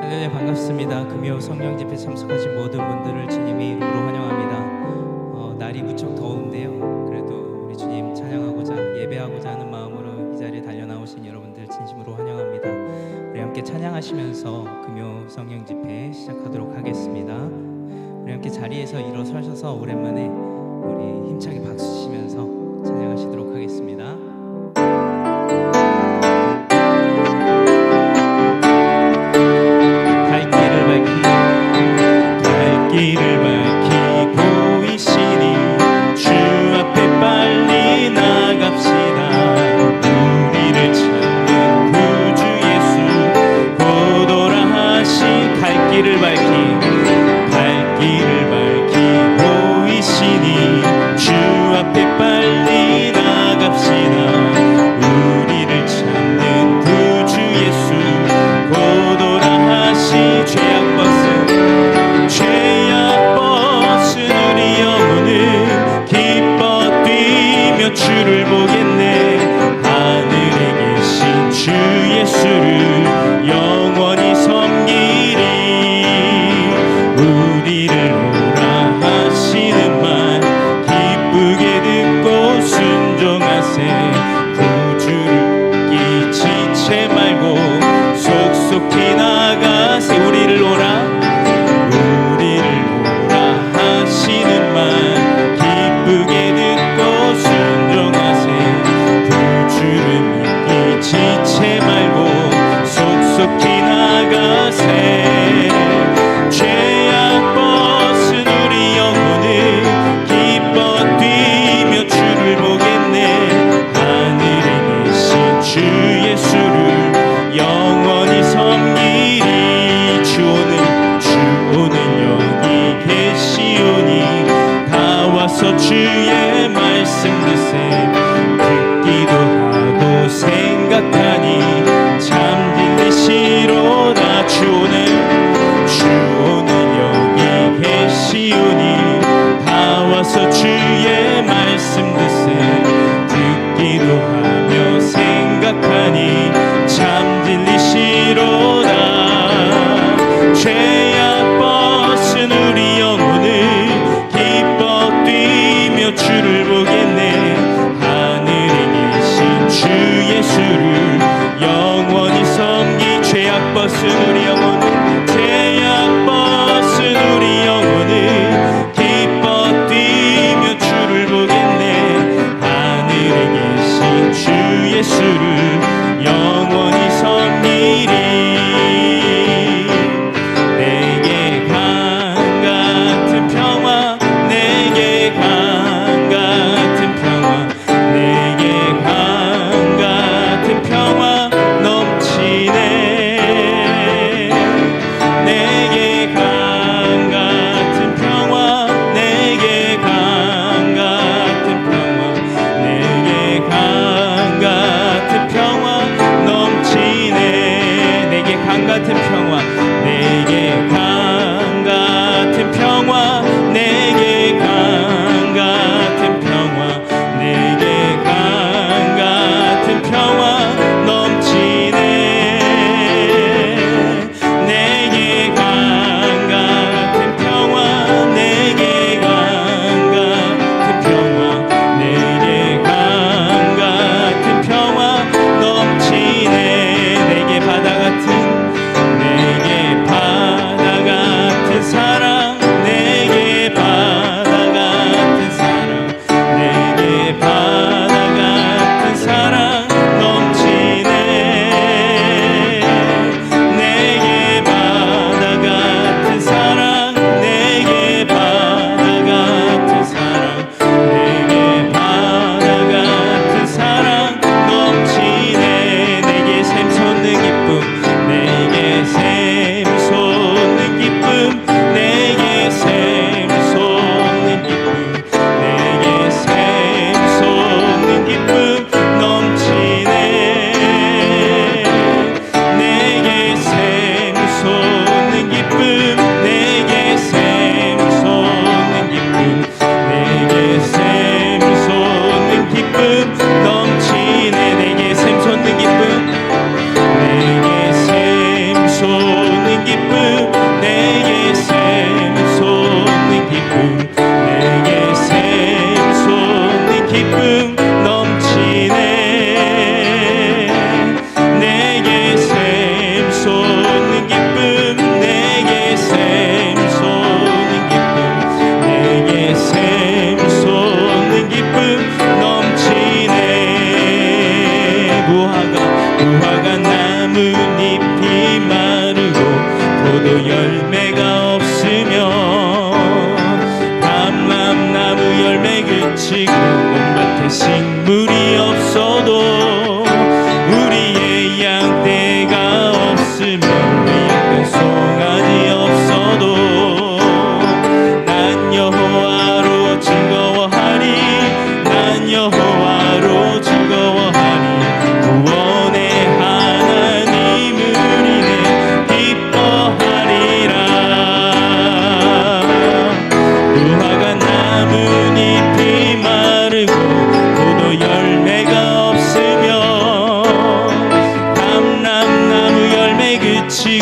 할렐루야, 반갑습니다. 금요 성령 집회 참석하신 모든 분들을 주님의 이름으로 환영합니다. 날이 무척 더운데요, 그래도 우리 주님 찬양하고자 예배하고자 하는 마음으로 이 자리에 달려나오신 여러분들 진심으로 환영합니다. 우리 함께 찬양하시면서 금요 성령 집회 시작하도록 하겠습니다. 우리 함께 자리에서 일어서셔서 오랜만에 우리 힘차게 박수 치면서 찬양하시도록 하겠습니다. 길을 밝히 보이시니 주 앞에 빨리 나갑시다. 우리를 찾는 구주 예수 곧 오라 하신 갈 길을 밝히 보이시니 주 앞에 빨리 나갑시다. 우리를 찾는 구주 예수 곧 오라 하신 죄악 벗은 우리 영혼은 기뻐 뛰며 주를 보겠네. 하늘에 계신 주 예수를 영원히 섬기리. 우리를 오라 하시는 말 기쁘게 듣고 순종하세. 구주를 끼치채 말고 속속히 나가세. 우리를 오라 하시는 말 기쁘게 듣고 순종하세. 구주를 믿기 지체 말고 속속히 나가세. 죄악 벗은 우리 영혼은 기뻐 뛰며 주를 보겠네. 하늘에 계신 주 예수를 영원히 섬기리. 주 오는 여기 계시오니 다 와서 주의 말씀 듣세. 듣기도 하고 생각하니 참 진리시로다. 주 오는 여기 계시오니 다 와서 주의 말씀 듣세. 듣기도 하며 생각하니 참 진리시로다. 죄악 벗은 우리 영혼을 기뻐 뛰며 주를 보겠네. 하늘에 계신 주 예수를 영원히 섬기. 죄악 벗은 우리 영혼을 죄악 벗은 우리 영혼을 기뻐 뛰며 주를 보겠네. 하늘에 계신 주 예수를 영원히 섬기리. 같은 평화 내게 강 같은 평화 내게 강 같은 평화 내게 강 같은 평화 넘치네. 내게 강 같은 평화 내게 강 같은 평화 내게 강 같은 평화 넘치네. 내게 바다 같은 내게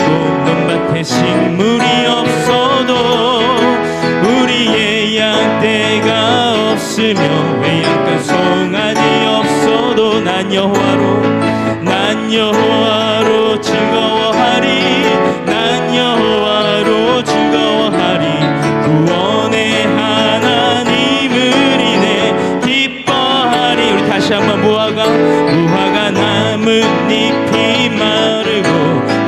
논밭에 식물이 없어도 우리의 양떼가 없으며 외양간 송아지 없어도 난 여호와로 즐거워하리. 난 여호와로 즐거워하리. 구원의 하나님을 인해 기뻐하리. 우리 다시 한번 무화과 나뭇잎이 마르고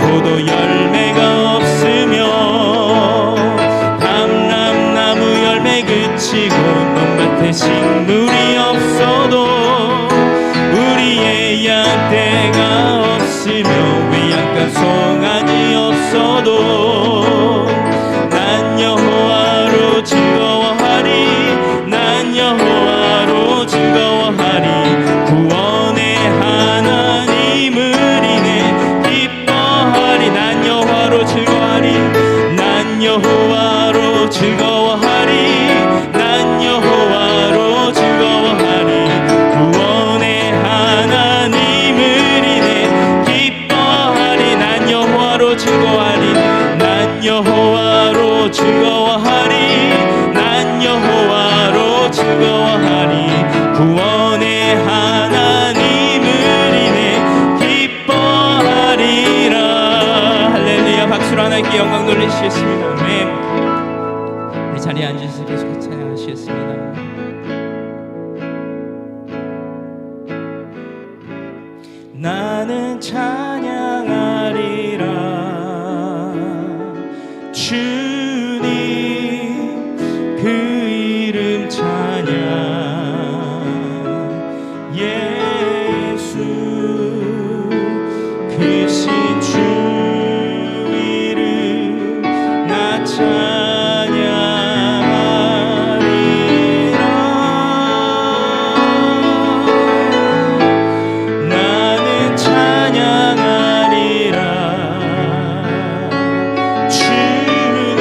포도 열매가 없으며 감람나무 열매 그치고 논밭에 식물이 없어도 우리의 양떼가 없으며 외양간 송아지 없어도 난 여호와로 즐거워하리. 난 여호와로 즐거워하리. 구원의 하나님을 인해 기뻐하리. 난 여호와로 즐거워하리. 난 여호와로 즐거워하리. 난 여호와로 즐거워하리. 구원의 하나님을 인해 기뻐하리. 난 여호와로 즐거워하리. 난 여호와로 즐거워하리. 난 여호와로 즐거워하리. 구원의 하나님을 인해 기뻐하리라. 할렐루야. 박수로 하나님께 영광 돌리시겠습니다. 아멘. 우리 자리에 앉으셔서 계속 찬양하시겠습니다. 나는 찬양하리라 주님 그 이름 찬양 예수 크신 주 이름 나 찬양하리라. 나는 찬양하리라 주님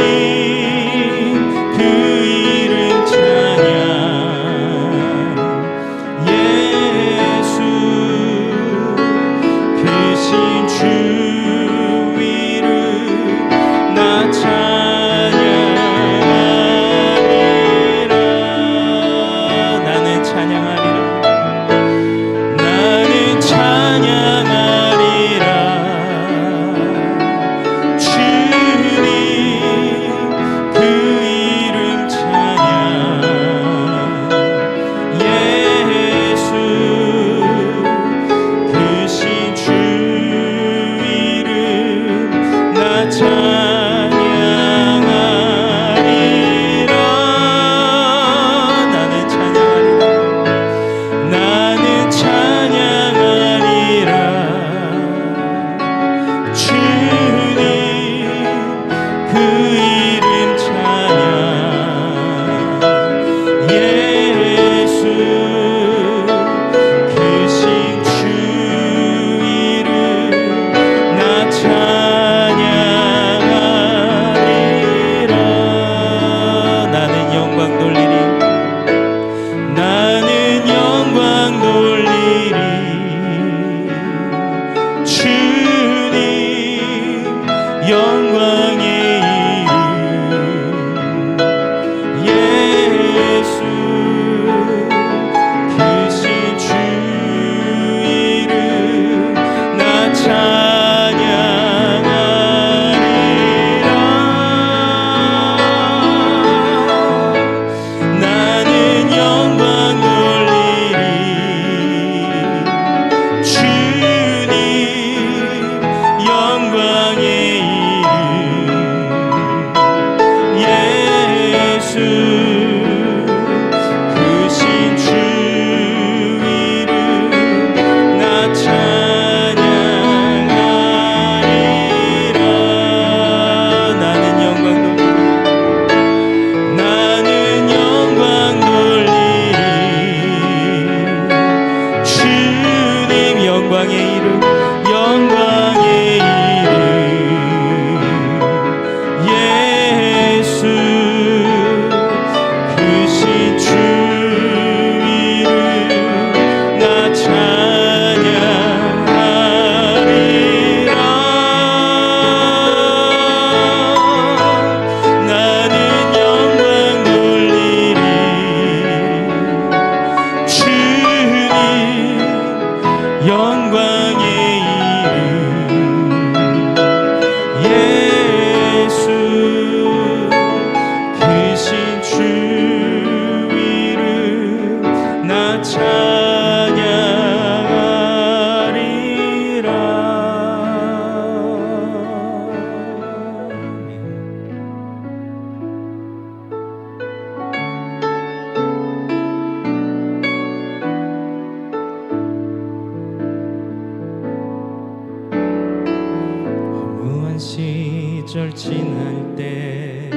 지날 때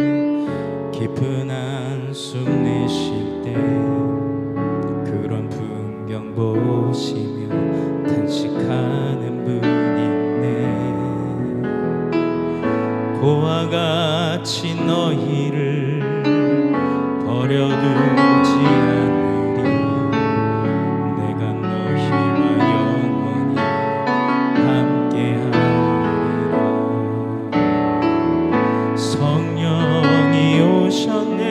깊은 한숨 내쉴 때 그런 풍경 보시며 탄식하는 분 있네. 고와 같이 너희를 버려두지 않으리. 내가 너희와 영원히 함께하리라. 성령이 오셨네.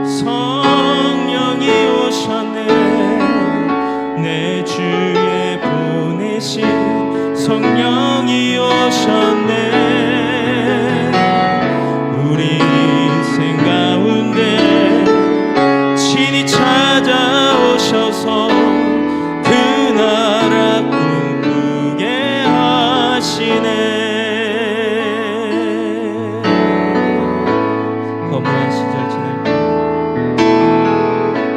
성령이 오셨네. 내 주에 보내신 성령이 오셨네. 우리 인생 가운데 친히 찾아오셔서 그 나라 꿈꾸게 하시네. 허무한 시절 지날 때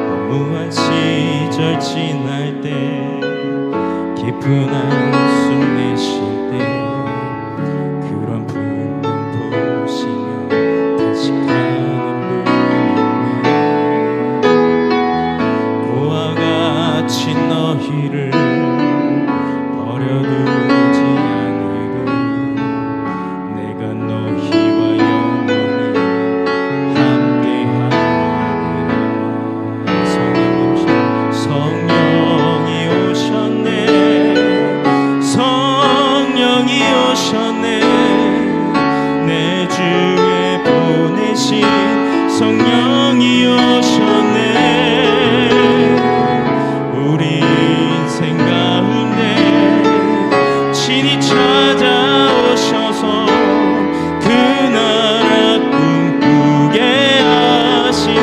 허무한 시절 지날 때 깊은 한숨 내쉴 때 그런 풍경 보시며 탄식하는 분 있네. 고와 같이 너희를 버려두지 않으리. 내가 너희와 영원히 함께하리라. 성령이 오셨네. 성령이 오셨네. 내 주에 보내신 성령이 오셨네. 우리 인생 가운데 친히 찾아오셔서 그 나라 꿈꾸게 하시네.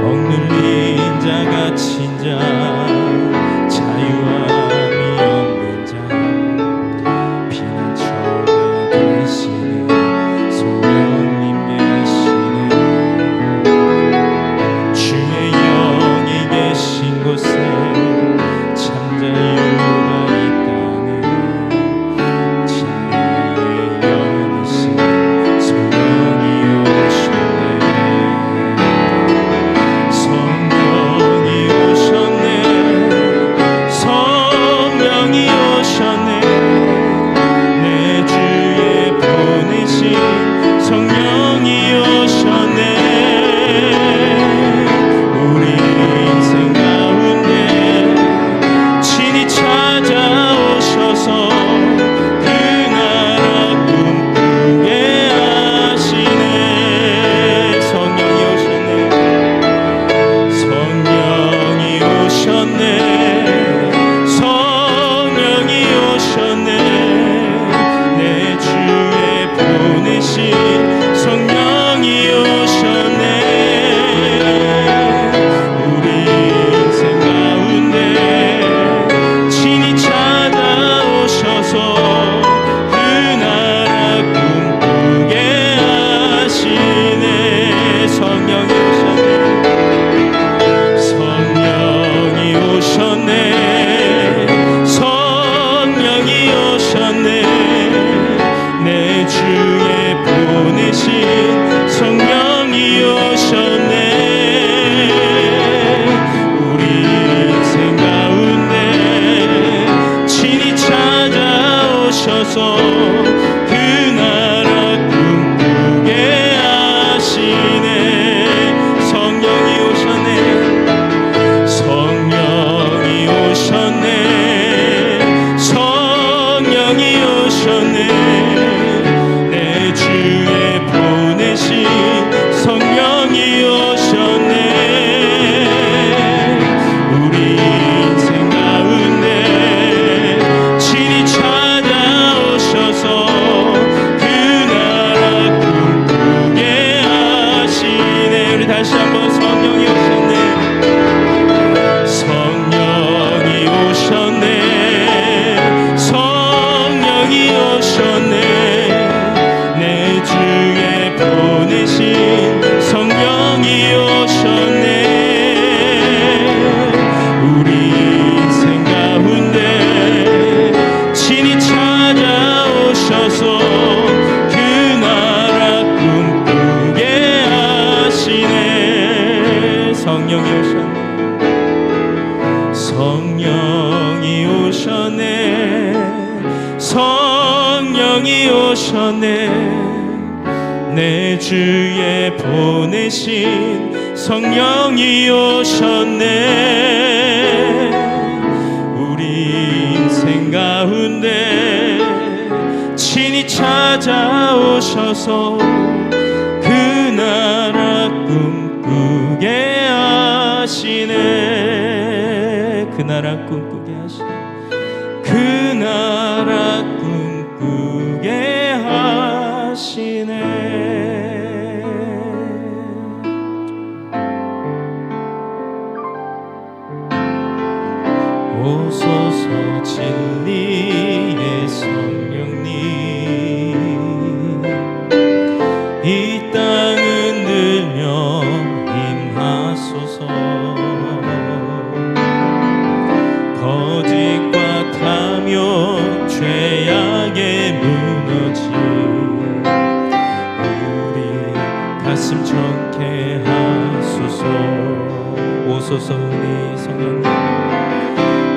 억눌린 자 갇힌 자 자유함이 없는 자 피난처가 되시네. 성령님 계시네. 주의 영이 계신 곳에 참 자유가 있다네. 진리의 영이신 성령이 오셨네. 성령이 오셨네. 성령이 오셨네. 내 주에 보내신 성령이 오셨네. 우리 인생 가운데 성령이 오셨네 성령이 오셨네 내 주에 보내신 성령이 오셨네 우리 인생 가운데 친히 찾아오셔서 그 나라 꿈꾸게 하시네 그 나라 꿈꾸게 하시네 그 나라 꿈꾸게 하시네 오소서 진리의 성령님 이 땅 흔들며 임하소서 거짓과 탐욕 죄악에 무너진 우리 가슴 정케 하소서 오소서 우리 성령님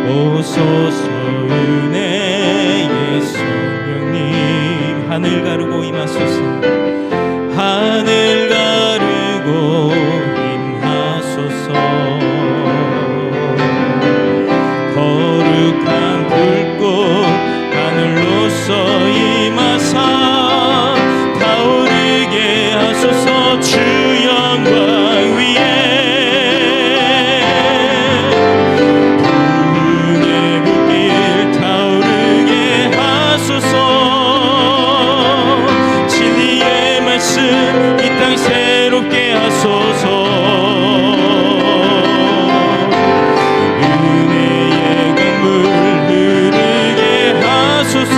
오소서 은혜의 성령님 하늘 가르고 임하소서 하늘 가르고 임하소서 거룩한 불꽃 하늘로서 임하사 타오르게 하소서 주 영광 위에 이 땅 새롭게 하소서 은혜의 강물 흐르게 하소서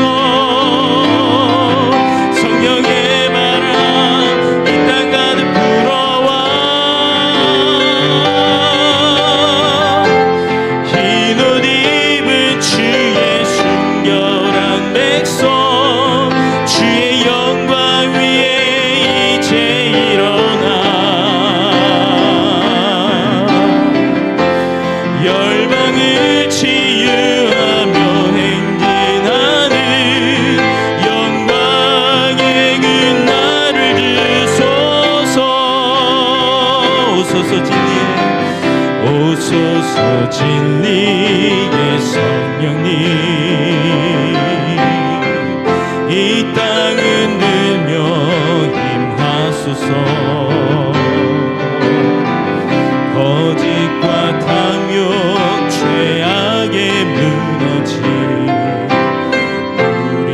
성령의 바람 이 땅 가득 불어와 흰 옷 입은 주의 순결한 백성 주의 영광 위에 열방을 치유하며 행진하는 영광의 그 나를 주소서 오소서 진리 오소서 진리의 성령님 이 땅 흔들며 임하소서 거짓과 탐욕 죄악에 무너진 우리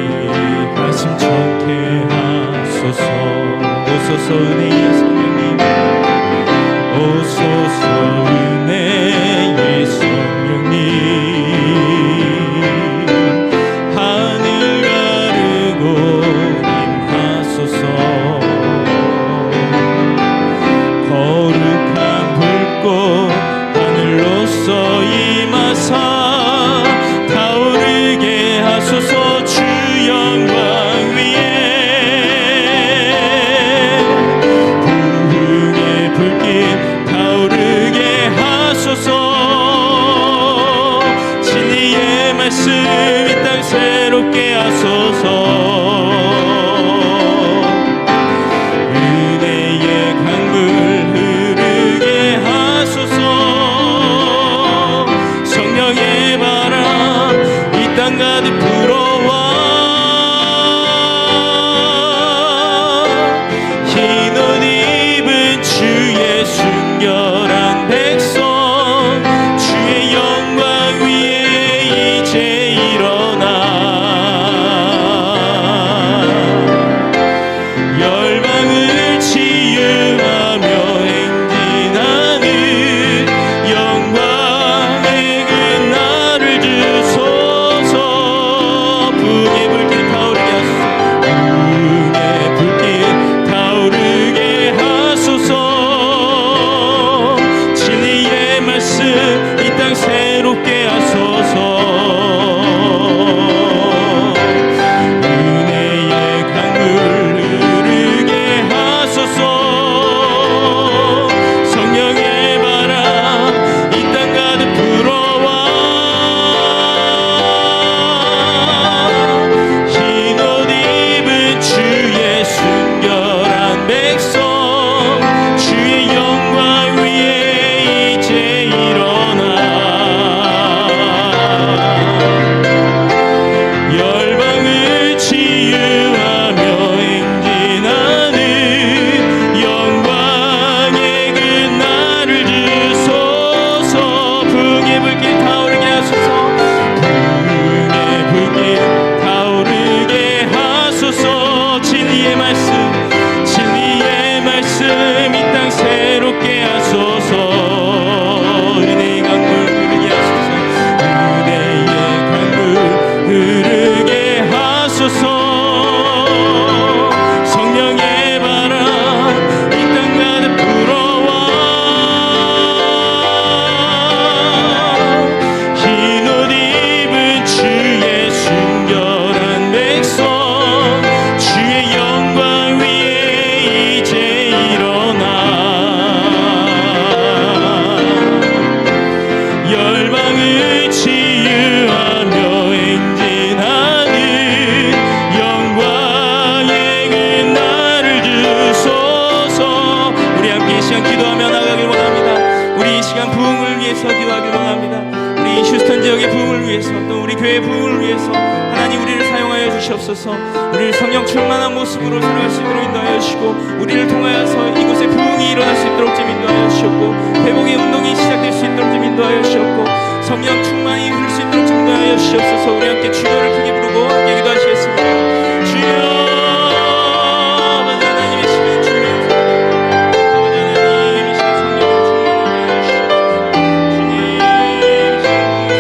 가슴 정케 하소서 오소서 은혜의 성령님 오소서 은혜의 성령님 하늘 가르고 임하소서 거룩한 불꽃 하늘로서 임하사 타오르게 하소서 주 영광 위에 부흥의 불길 타오르게 하소서 진리의 말씀 이 땅 새롭게 하소서 은혜의 강물 흐르게 하소서 성령의 바람 이 땅 가득 불어와 흰 옷 입은 주의 순결한 백성 주의 영광 위에 이제 일어나 열방을 치유하며 행진하는 영광의 그 나를 주소서. 우리 함께 이 시간 기도하며 나가길 원합니다. 우리 이 시간 부흥을 위해서 기도하길 원합니다. 우리 휴스턴 지역의 부흥을 위해서, 또 우리 교회 부흥을 위해서 하나님 우리를 사용하여 주시옵소서. 우리를 성령 충만한 모습으로 살아갈 수 있도록 인도하여 주시고, 우리를 통하여서 이곳에 부흥이 일어날 수 있도록 좀 인도하여 주시옵고, 회복의 운동이 시작될 수 있도록 좀 인도하여 주시옵고, 성령 충만히 흐를 수 있도록 좀 인도하여 주시옵소서. 우리 함께 주여를 크게 부르고 함께 기도하시겠습니다. 주여, 아버지 하나님의 시간 주면서 아버지 하나님 이 시간 성령을 충만하게 하여 주시옵소서. 주님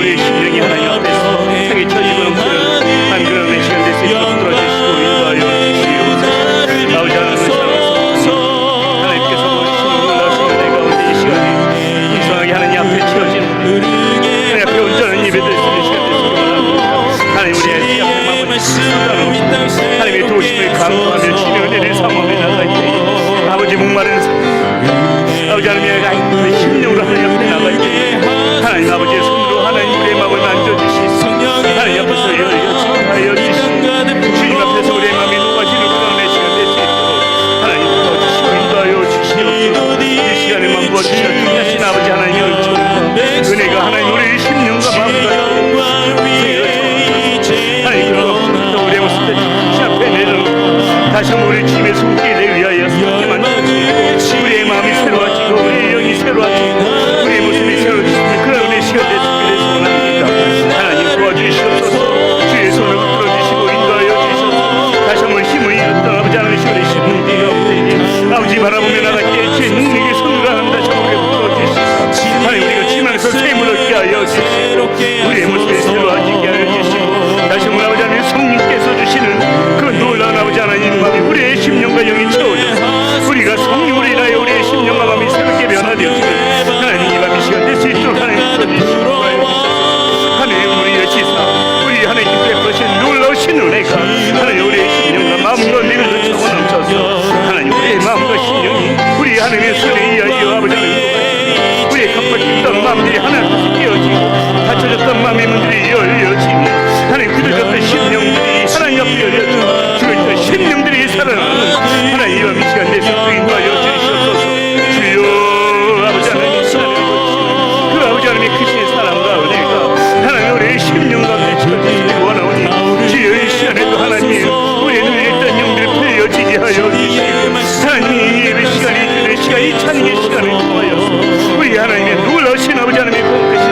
이 시간 다시 한번 우리 주님의 손길에 의하여 섬기만 우리의 마음이 새로워지고 우리의 영이 새로워지고 우리의 모습이 새로워지는 그런 우리의 시간 되시기를 소원합니다. 하나님 도와주시옵소서. 주의 손을 풀어주시고 인도하여 주셔서 다시 한번 힘을 잃었던 아버지 하나님 우리 심는 뒤가 없으니 아버지 바라보며 나갈 때 주의 능력의 손으로 하나님 다시 한번 풀어주시옵소서. 하나님 우리가 주님께서 샘을 얻게 하여 주시고 우리의 모습이 새로워지게 하여 주시고 다시 한번 아버지 하나님 성령께서 주시는 그 놀라운 아버지 하나님 마음이 우리의 심령과 영이 채워져서 우리가 성령으로 인하여 우리의 심령과 마음이 새롭게 변화되었기를 하나님 이 밤 이 시간 될 수 있도록 하나님 도와주시고 하나님 우리의 지사 우리 하나님께 베푸신 놀라우신 은혜가 하나님 우리의 심령과 마음과灵을 차고 넘쳐서 하나님 우리의 마음과 심령이 우리 하나님의 손에 의하여 아버지 하나님 우리의 깜빡했던 마음들이 하나님께서 깨어지고 닫혀졌던 마음의 문들이 열려지며 하나님 굳어졌던 심령들이 하나님 앞에 열려져 죽어있던 심령들이 살아나는 하나님 이 밤 이 시간 내 속도 인도하여 주시옵소서. 주여 아버지 하나님 그 아버지 하나님의 크신 사랑과 은혜가 하나님 우리의 심령 가운데 채워지시기 원하오니 주여 이 시간에도 하나님 우리의 눈에 있던 영들을 풀려지게 하여 주시고 하나님 이 예배 시간이 주의 시간 이 찬양의 시간을 통하여서 우리 하나님의 놀라우신 아버지 하나님의 공급하신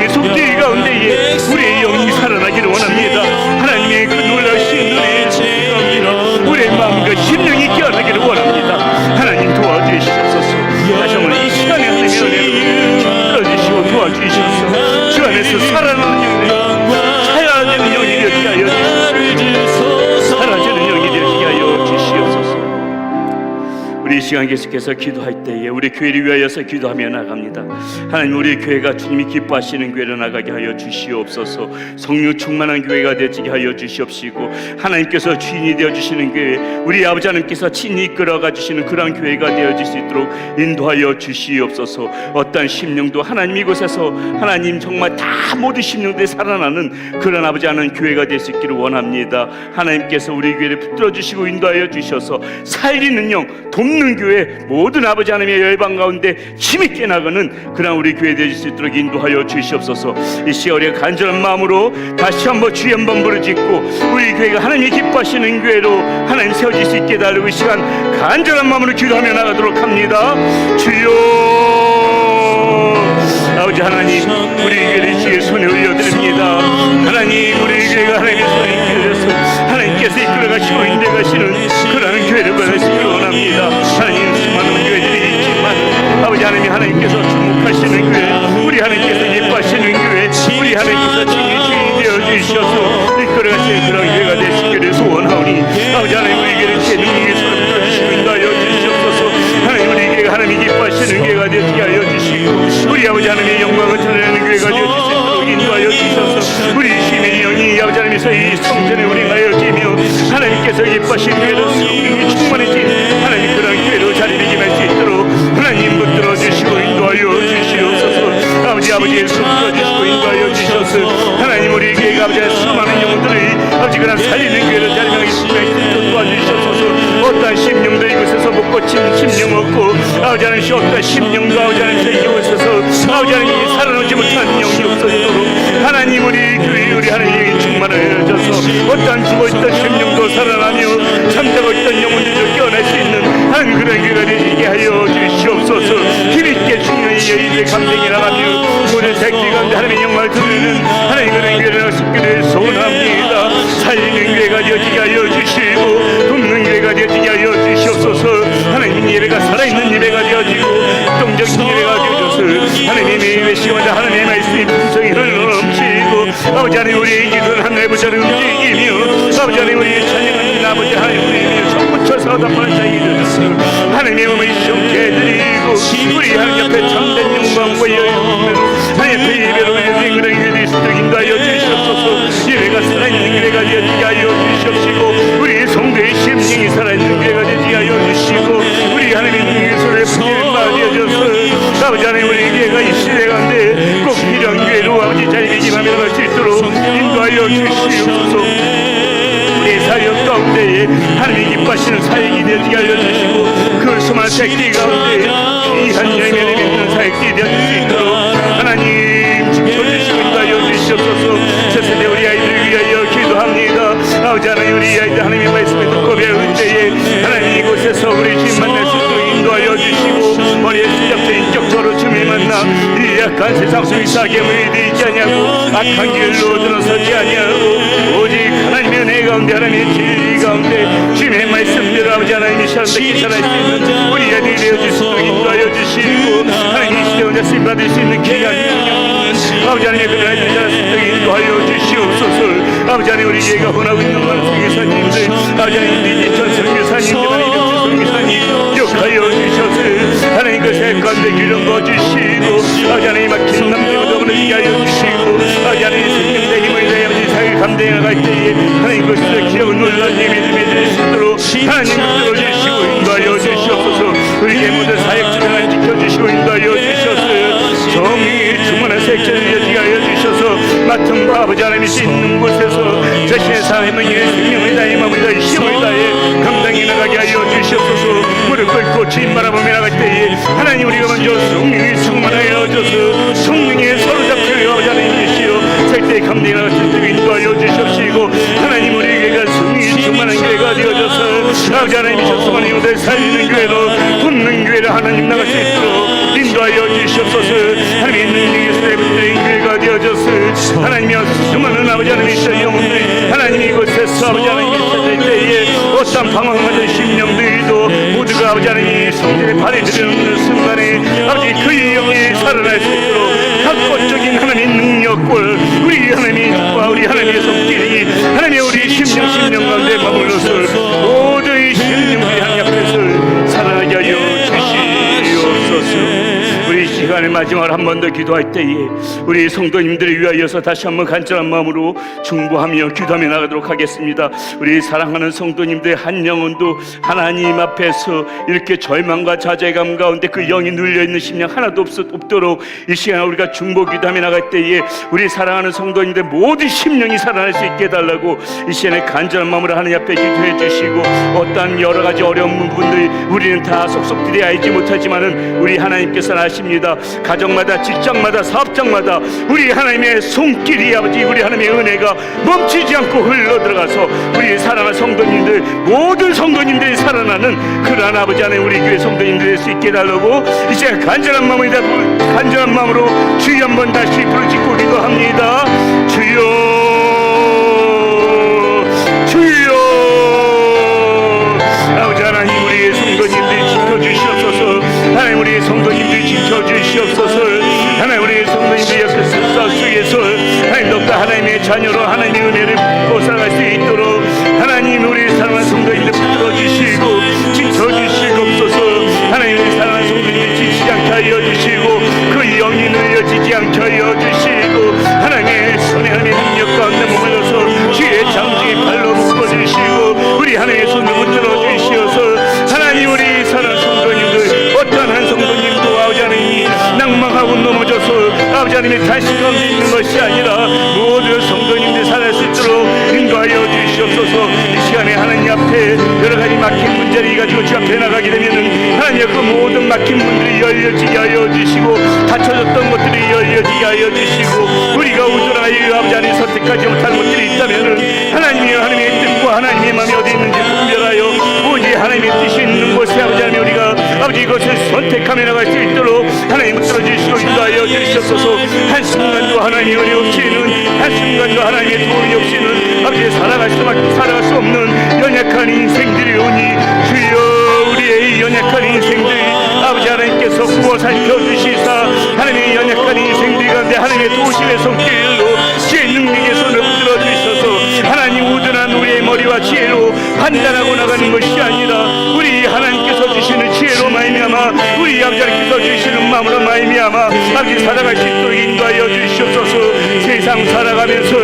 하나님의 속죄 가운데에 우리의 영이 살아나기를 원합니다. 하나님의 그 놀라우신 은혜의 속죄 가운데 우리의 마음과 심령이 깨어나기를 원합니다. 하나님 도와주시옵소서. 다시 한번 이 시간에 하나님의 은혜로 끌어주시고 도와주시옵소서. 주 안에서 살아나는 영이 살아나는 영이 되게 하여 주시옵소서. 살아나는 영이 되게 하여 주시옵소서. 우리 이 시간 계속해서 기도할 때에 우리 교회를 위하여서 기도하며 나갑니다. 하나님, 우리 교회가 주님이 기뻐하시는 교회로 나가게 하여 주시옵소서. 성령 충만한 교회가 되게 하여 주시옵시고, 하나님께서 주인이 되어주시는 교회, 우리 아버지 하나님께서 친히 이끌어가 주시는 그런 교회가 되어질 수 있도록 인도하여 주시옵소서. 어떠한 심령도 하나님 이곳에서 하나님 정말 다 모든 심령들이 살아나는 그런 아버지 하나님 교회가 될 수 있기를 원합니다. 하나님께서 우리 교회를 붙들어 주시고 인도하여 주셔서 살리는 영, 돕는 교회, 모든 아버지 하나님의 열방 가운데 힘있게 나가는 그런 우리 교회 되실 수 있도록 인도하여 주시옵소서. 이 시간 우리가 간절한 마음으로 다시 한번 주의 한번 부르짖고 우리 교회가 하나님이 기뻐하시는 교회로 하나님 세워질 수 있게 달라고 이 시간 간절한 마음으로 기도하며 나가도록 합니다. 주여, 아버지 하나님, 우리 교회를 주의 손에 올려드립니다. 하나님, 우리 교회가 하나님의 손에 이끌려서 하나님께서 이끌어가시고 인도하시는 그러한 교회를 보내시기를 원합니다. 하나님, 수많은 교회들이 있지만 아버지 하나님, 하나님께서 주목하시는 교회, 우리 하나님께서 예뻐하시는 교회, 우리 하나님께서 주인이 되어주셔서 이끌어가시는 그런 교회가 되시기를 소원하오니 아버지 하나님, 우리 교회를 제 능력의 손을 들어주시고 인도하여 주시옵소서. 하나님, 우리 교회가 하나님이 기뻐하시는 교회가 되게 하여 주시고 우리 아버지 하나님의 영광을 드러내는 교회가 되어주시도록 인도하여 주셔서 우리 시민의 영이 아버지 하나님께서 이 성전에 운행하여 지며 하나님께서 기뻐하시는 교회로 성령이 충만해진 하나님 그런 교회로 자리매김 할 수 있도록 하나님 붙들어 주시고 인도하여 주시옵소서. 아버지의 손 들어주시고 인도하여 주셔서 하나님, 우리 교회가 아버지의 수많은 영혼들을 아버지 그런 살리는 교회로 자리매김 할 수 있도록 도와주시옵소서. 어떠한 심령도 이곳에서 못 고친 심령 없고 아버지 하나님, 어떠한 심령도 아버지 하나님 이곳에서 아버지 하나님 살아나지 못한 영이 없어지도록 하나님, 우리 교회 우리 하나님이 충만하여져서 어떠한 죽어있던 심령도 살아나며 잠자고 있던 영혼들도 깨어날 수 있는 하나님 그런 교회가 되게 하여 주시옵소서. 힘있게 중요히 여인의 감정이 나가며 모든 새끼 가운데 하나님의 영광을 드리는 하나님 그런 교회를 싶기를 소원합니다. 살리는 교회가 되어지게 하여 주시고 돕는 교회가 되어지게 하여 주시옵소서. 하나님, 예배가 살아있는 예배가 되어지고 동적인 예배가 되어져서 하나님의 예배 시간마다 하나님의 말씀이 풍성히 흘러넘치고 아버지 하나님, 우리의 기도는 하늘의 부자를 움직이며 아버지 하나님, 우리의 찬양하는 아버지 하나님, 우리의 손붙여서 답하는 자에게 되어서 하나님의 몸을 시험케 해드리고 우리 하나님 앞에 참된 영광과 여유있는 하나님 앞에 예배로 예배인 그런 예배를 수도 인도하여 주시옵소서. 예배가 살아있는 예배가 되어지게 하여 주시옵시고 우리 성도의 심령이 살아있는 예배가 되게 하여 주시고 우리 하나님의 능력의 손에 풍성히 받아져서 아버지 하나님, 우리 교회가 이 시대 가운데 꼭 필요한 교회로 아버지 자리매김하며 갈 수 있도록 인도하여 주시옵소서. 우리의 사역 가운데 하나님이 기뻐하시는 사역이 되게 하여 주시고 그 수많은 새끼 가운데 귀한 열매를 맺는 사역이 되어질 수 있도록 하나님 지켜주시고 인도하여 주시옵소서. 세세대 우리 아이들 위하여 기도합니다. 아버지 하나님, 우리 아이들 하나님의 말씀을 듣고 배울 때에 하나님 이곳에서 우리 주님 만날 수 있도록 인도하여 주시고 머리에 시작된 인격적으로 주님을 만나 이 약한 세상 속에 싸게 물들이지 아니하고 악한 길로 들어서지 아니하고 오직 하나님의 은혜 가운데 하나님의 진리 가운데 주님의 말씀대로 아버지 하나님이 시원하게 살아있을 수 있는 우리 아이들이 되어줄 수 있도록 인도하여 주시고 하나님, 이 시대 혼자 쓰임 받을 수 있는 귀한 능력 아버지 하나님의 그런 아이들 자랄 수 있도록 인도하여 주시옵소서. 아버지 하나님, 우리 교회가 혼하고 있는 많은 성교사님들 아버지 하나님, 이진천 성교사님들 하나님, 성교사님 욕하여 주셔서 하나님 그 색깔대 기름 부어주시고 아버지 하나님 막힌 남들도 오늘게 하여 주시고 아버지 하나님 생명대 힘을 다해 아버지 사역을 감당해 나갈 때에 하나님 그것을 기억은 놀라운 힘이 될 수 있도록 하나님 들어주시고 인도하여 주시옵소서. 우리의 모든 사역 주변을 지켜주시고 인도하여 주셔서 정의 충만한 색전을 이어지게 하여 주셔서 맡은 바 아버지 하나님이 있는 곳에서 자신의 삶을 위해 생명을 다해 마음을 다해 힘을 다해 감당해 나가게 하여 주시옵소서. 무릎 꿇고 주님 바라보며 나갈 때에 하나님, 우리가 먼저 성령이 충만하여져서 성령에 사로잡혀 아버지 하나님이시여 살때 감당해 나갈 수 있도록 인도하여 주시옵시고 하나님, 우리 교회가 성령이 충만한 교회가 되어져서 아버지 하나님이셔서 수많은 영혼들 살리는 교회로 돕는 교회로 하나님 나갈 수 있도록 인도하여 주시옵소서. 하나님의 능력의 손에 붙들린 교회가 되어져 하나님이여 수많은 아버지 하나님의 있어 영혼들이 하나님 이곳에서 아버지 하나님의 찾을 때에 어떤 방황하던 심령들도 모두가 아버지 하나님의 성전에 발이 들여놓는 순간에 아버지 그 영이 살아날 수 있도록 각권적인 하나님의 능력을 우리 하나님의 뜻과 우리 하나님의 손길이 하나님의 우리 심령 가운데 머물러서 모든 심령들이 하나님 앞에서 살아나게 하여 주시옵소서. 우리 시간의 마지막으로 한 번 더 기도할 때에 우리 성도님들을 위하여서 다시 한번 간절한 마음으로 중보하며 기도하며 나가도록 하겠습니다. 우리 사랑하는 성도님들 한 영혼도 하나님 앞에서 이렇게 절망과 좌절감 가운데 그 영이 눌려있는 심령 하나도 없도록 이 시간에 우리가 중보 기도하며 나갈 때에 우리 사랑하는 성도님들 모든 심령이 살아날 수 있게 해달라고 이 시간에 간절한 마음으로 하나님 앞에 기도해 주시고, 어떠한 여러 가지 어려운 부분들 우리는 다 속속들이 알지 못하지만은 우리 하나님께서는 아십니다. 가정마다 직장마다 사업장마다 우리 하나님의 손길이 아버지 우리 하나님의 은혜가 멈추지 않고 흘러들어가서 우리 사랑하는 성도님들 모든 성도님들이 살아나는 그러한 아버지 하나님 우리 교회 성도님들 될 수 있게 해달라고 이제 간절한 마음으로 주여 한번 다시 부르짖고 기도합니다. 주여 아버지 하나님 우리의 성도님들 지켜주시옵소서. 하나님 우리의 성도님들 지켜주시옵소서. 하나님 우리의 성도님들 역사 속에서 하나님 더욱더 하나님의 자녀로 하나님의 은혜를 받고 살아갈 수 있도록 하나님 우리 사랑하는 성도님들 붙들어주시고 지켜주시옵소서. 하나님 우리 사랑하는 성도님들 지치지 않게 하여 주시고 그 영이 늘려지지 않게 하여 주시고 하나님의 손에 하나님의 능력 가운데 머물러서 주의 장중에 발로 묶어주시고 우리 하나님의 손을 붙들어 주시어서 하나님 우리 사랑하는 성도님들 어떠한 한 성도님도 아버지 하나님 낭망하고 넘어져서 아버지 하나님의 다시 가운데 있는 것이 아니라 모든 성도님들 살아날 수 있도록 인도하여 주시옵소서. 이 시간에 하나님 앞에 여러 가지 막힌 문제를 가지고 주 앞에 나가게 되면은 하나님 그 모든 막힌 문들이 열려지게 하여 주시고 닫혀졌던 것들이 열려지게 하여 주시고 우리가 우둔하여 아버지 하나님 선택하지 못한 것들이 있다면은 하나님의 뜻과 하나님의 마음이 어디 있는지 분별하여 오직 하나님의 뜻이 있는 곳에 아버지 하나님 우리가 아버지 이것을 선택하며 나갈 수 있도록 하나님 들어주시고 인도하여 주시옵소서. 한순간도 하나님의 은혜 없이는 한순간도 하나님의 도움이 없이는 아버지 살아갈 수 없는 연약한 인생들이 오니 주여 우리의 연약한 인생들 아버지 하나님께서 구워 살펴주시사 하나님의 연약한 인생들 가운데 하나님의 도우심의 손길로 주의 능력의 손을 붙들어 주셔서 하나님 우둔한 우리의 머리와 지혜로 판단하고 나가는 것이 아니라 우리 하나님께서 주시는 지혜로 말미암아 우리 아버지 하나님께서 주시는 마음으로 말미암아 아버지 살아갈 수 있도록 인도하여 주시옵소서. 세상 살아가면서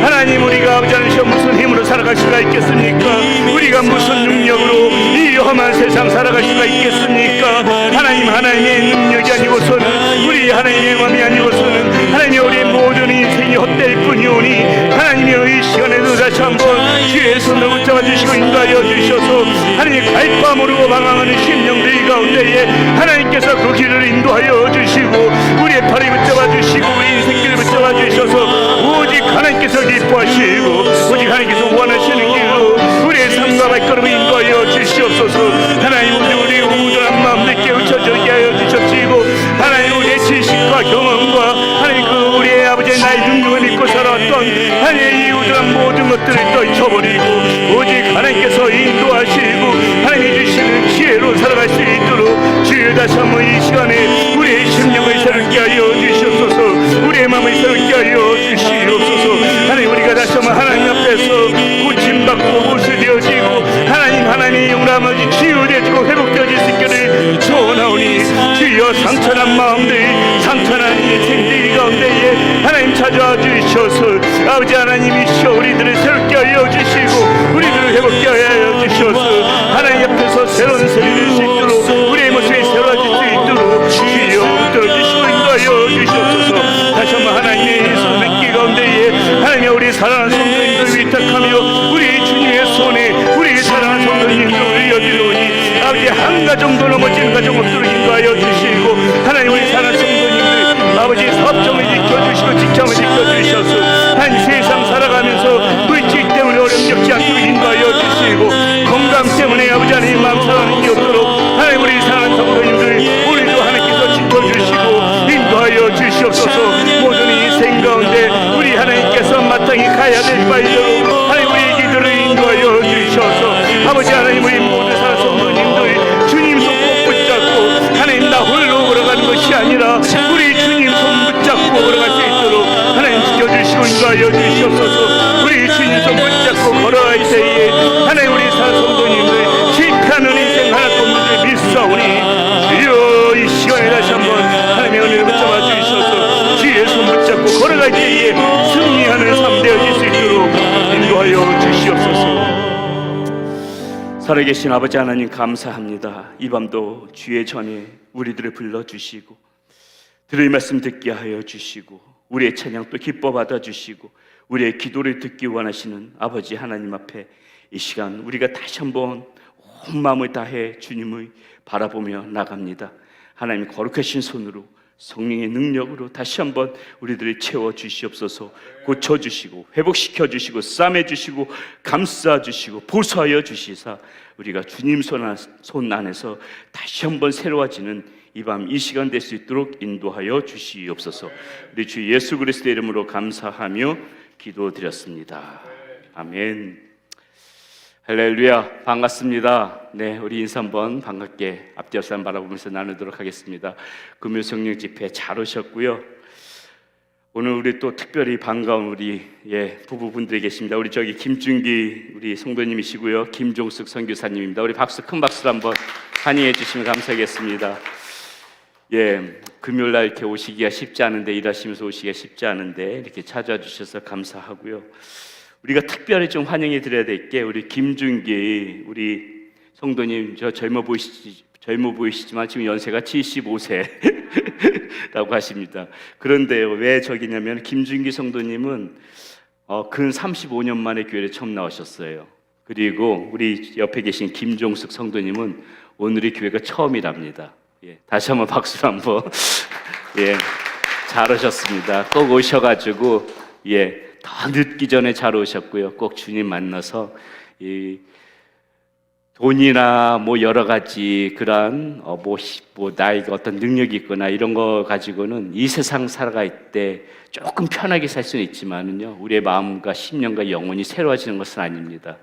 하나님 우리가 아버지 하나님께서 무슨 힘으로 살아갈 수가 있겠습니까? 우리가 무슨 능력으로 이 험한 세상 살아갈 수가 있겠습니까? 하나님의 능력이 아니고서는 우리 하나님의 마음이 아니고서는 하나님의 우리의 모든 인생이 헛될 뿐이오니 하나님의 이 시간에도 다시 한번 주의 손을 붙잡아 주시고 인도하여 주셔서 하나님의 갈바모르고 방황하는 심령들 가운데에 하나님께서 그 길을 인도하여 주시고 우리의 팔을 붙잡아 주시고 우리 인생길을 붙잡아 주셔서 오직 하나님께서 기뻐하시고 오직 하나님께서 원하시는 길로 우리의 삶과 발걸음을 인도하여 주시옵소서. 하나님 우리 우둔한 마음들 깨우쳐지게 하여 주십시고 하나님 우리의 지식과 경험과 하나님 그 우리의 아버지의 나의 능력을 믿고 살았던 하나님의 이 우둔한 모든 것들을 떨쳐버리고 오직 하나님께서 인도하시고 하나님이 주시는 지혜로 살아갈 수 있도록 주여 다시 한번 이 시간에 우리의 심령을 새롭게 하여 주시옵소서. 우리의 마음을 새롭게 하여 주시옵소서. 하나님 우리가 다시 한번 하나님 앞에서 고침받고 보수되어지고 하나님의 영감을 치유되어지고 회복되어질 수 있기를 소원하오니 주여 상처난 마음들 상처난 인생들 가운데에 하나님 찾아와 주셔서 아버지 하나님이시여 우리들을 새롭게 하여 주시고 우리들을 회복게 하여 주셔서 하나님 앞에서 새로운 세계를 수 있도록 우리의 모습이 새로워질 수 있도록 주여 들어주시고 인도하여 주시옵소서. 다시 한번 하나님의 손을 가운데에 하나님의 우리 사랑하는 성도님들 위탁하며 우리 주님의 손에 우리 사랑하는 성도님들 올려드리오니 아버지 한 가정도 넘어지는 가정 없도록 인도하여 주시고 하나님 우리 사랑하는 성도님들 아버지 사업정을 지켜주시고 직장을 지켜주셔서 한 세상 살아가면서 물질 때문에 어려움 겪지 않도록 인도하여 주시고 건강 때문에 아버지 하나님 마음 상하는 게 없도록 하나님 우리 사랑하는 성도님들 우리도 하나님께서 지켜주시고 인도하여 주시옵소서. 모든 인생 가운데 우리 하나님 가야 될 바이대로 하나님 우리의 기도를 인도하여 주셔서 아버지 하나님 우리 모든 사랑 성도님들 주님 손 꼭 붙잡고 하나님 나 홀로 걸어가는 것이 아니라 우리 주님 손 붙잡고 걸어갈 수 있도록 하나님 지켜주시고 인도하여 주시옵소서. 우리 주님 손 붙잡고 걸어갈 때에 하나님 우리 사랑 성도님들 실패하는 인생 하나도 없는 줄 믿사오니 주여 이 시간에 다시 한번 하나님의 은혜를 붙잡아 주셔서 주의 손 붙잡고 걸어갈 때에 승리하는 삶 되어질 수 있도록 인도하여 주시옵소서. 살아계신 아버지 하나님 감사합니다. 이 밤도 주의 전에 우리들을 불러주시고 들을 말씀 듣게 하여 주시고 우리의 찬양 또 기뻐 받아주시고 우리의 기도를 듣기 원하시는 아버지 하나님 앞에 이 시간 우리가 다시 한번 온 마음을 다해 주님을 바라보며 나갑니다. 하나님 거룩하신 손으로 성령의 능력으로 다시 한번 우리들을 채워주시옵소서. 고쳐주시고 회복시켜주시고 싸매주시고 감싸주시고 보수하여 주시사 우리가 주님 손 안에서 다시 한번 새로워지는 이 밤 이 시간 될 수 있도록 인도하여 주시옵소서. 우리 주 예수 그리스도의 이름으로 감사하며 기도드렸습니다. 아멘. 할렐루야, 반갑습니다. 네, 우리 인사 한번 반갑게 앞뒤 한 바라보면서 나누도록 하겠습니다. 금요 성령 집회 잘 오셨고요. 오늘 우리 또 특별히 반가운 우리 부부분들이 계십니다. 우리 저기 김준기 우리 성도님이시고요, 김종숙 선교사님입니다. 우리 박수 큰 박수로 한번 환영해 주시면 감사하겠습니다. 금요일 날 이렇게 오시기가 쉽지 않은데 일하시면서 오시기가 쉽지 않은데 이렇게 찾아와 주셔서 감사하고요. 우리가 특별히 좀 환영해 드려야 될 게 우리 김준기 우리 성도님 저 젊어 보이시지만 지금 연세가 75세라고 하십니다. 그런데 왜 저기냐면 김준기 성도님은 근 35년 만에 교회에 처음 나오셨어요. 그리고 우리 옆에 계신 김종숙 성도님은 오늘이 교회가 처음이랍니다. 다시 한번 박수를 한번 잘 오셨습니다. 꼭 오셔가지고 더 늦기 전에 잘 오셨고요. 꼭 주님 만나서 이 돈이나 뭐 여러 가지 그런 나에게 어떤 능력이 있거나 이런 거 가지고는 이 세상 살아갈 때 조금 편하게 살 수는 있지만은요, 우리의 마음과 심령과 영혼이 새로워지는 것은 아닙니다.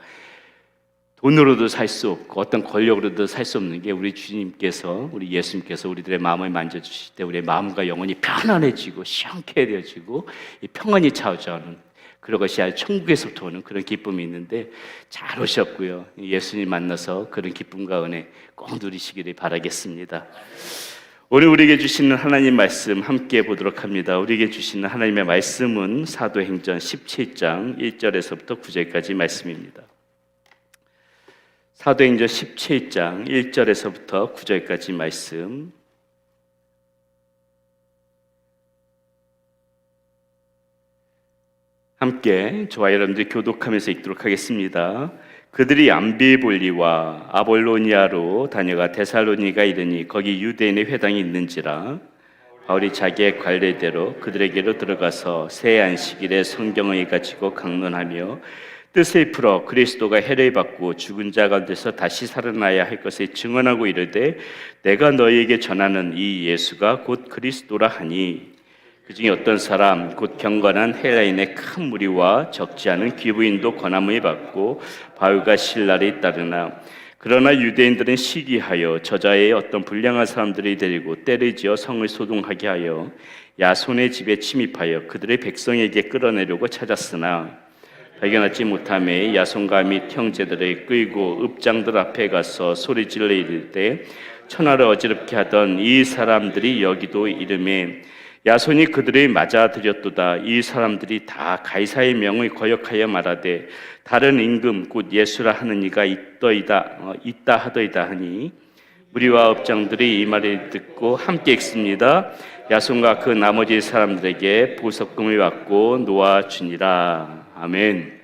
돈으로도 살 수 없고 어떤 권력으로도 살 수 없는 게 우리 주님께서, 우리 예수님께서 우리들의 마음을 만져주실 때 우리의 마음과 영혼이 편안해지고 시원케 되어지고 이 평안이 찾아오는 그런 것이 아주 천국에서부터 오는 그런 기쁨이 있는데 잘 오셨고요. 예수님 만나서 그런 기쁨과 은혜 꼭 누리시기를 바라겠습니다. 오늘 우리에게 주시는 하나님 말씀 함께 보도록 합니다. 우리에게 주시는 하나님의 말씀은 사도행전 17장 1절에서부터 9절까지 말씀입니다. 사도행전 17장 1절에서부터 9절까지 말씀. 함께 저와 여러분들이 교독하면서 읽도록 하겠습니다. 그들이 암비볼리와 아볼로니아로 다녀가 데살로니가 이르니 거기 유대인의 회당이 있는지라 바울이 자기의 관례대로 그들에게로 들어가서 새 안식일에 성경을 가지고 강론하며 뜻을 풀어 그리스도가 해를 받고 죽은 자 가운데서 다시 살아나야 할 것을 증언하고 이르되 내가 너희에게 전하는 이 예수가 곧 그리스도라 하니 그 중에 어떤 사람 곧 경건한 헬라인의 큰 무리와 적지 않은 귀부인도 권함을 받고 바울과 실라를 따르나 그러나 유대인들은 시기하여 저자의 어떤 불량한 사람들이 데리고 때를 지어 성을 소동하게 하여 야손의 집에 침입하여 그들의 백성에게 끌어내려고 찾았으나 발견하지 못하매 야손과 및 형제들을 끌고 읍장들 앞에 가서 소리질러 이를 때 천하를 어지럽게 하던 이 사람들이 여기도 이름에 야손이 그들을 맞아들였도다. 이 사람들이 다 가이사의 명을 거역하여 말하되 다른 임금 곧 예수라 하는 이가 있다 하더이다 하니 무리와 읍장들이 이 말을 듣고 함께 읽습니다. 야손과 그 나머지 사람들에게 보석금을 받고 놓아주니라. 아멘.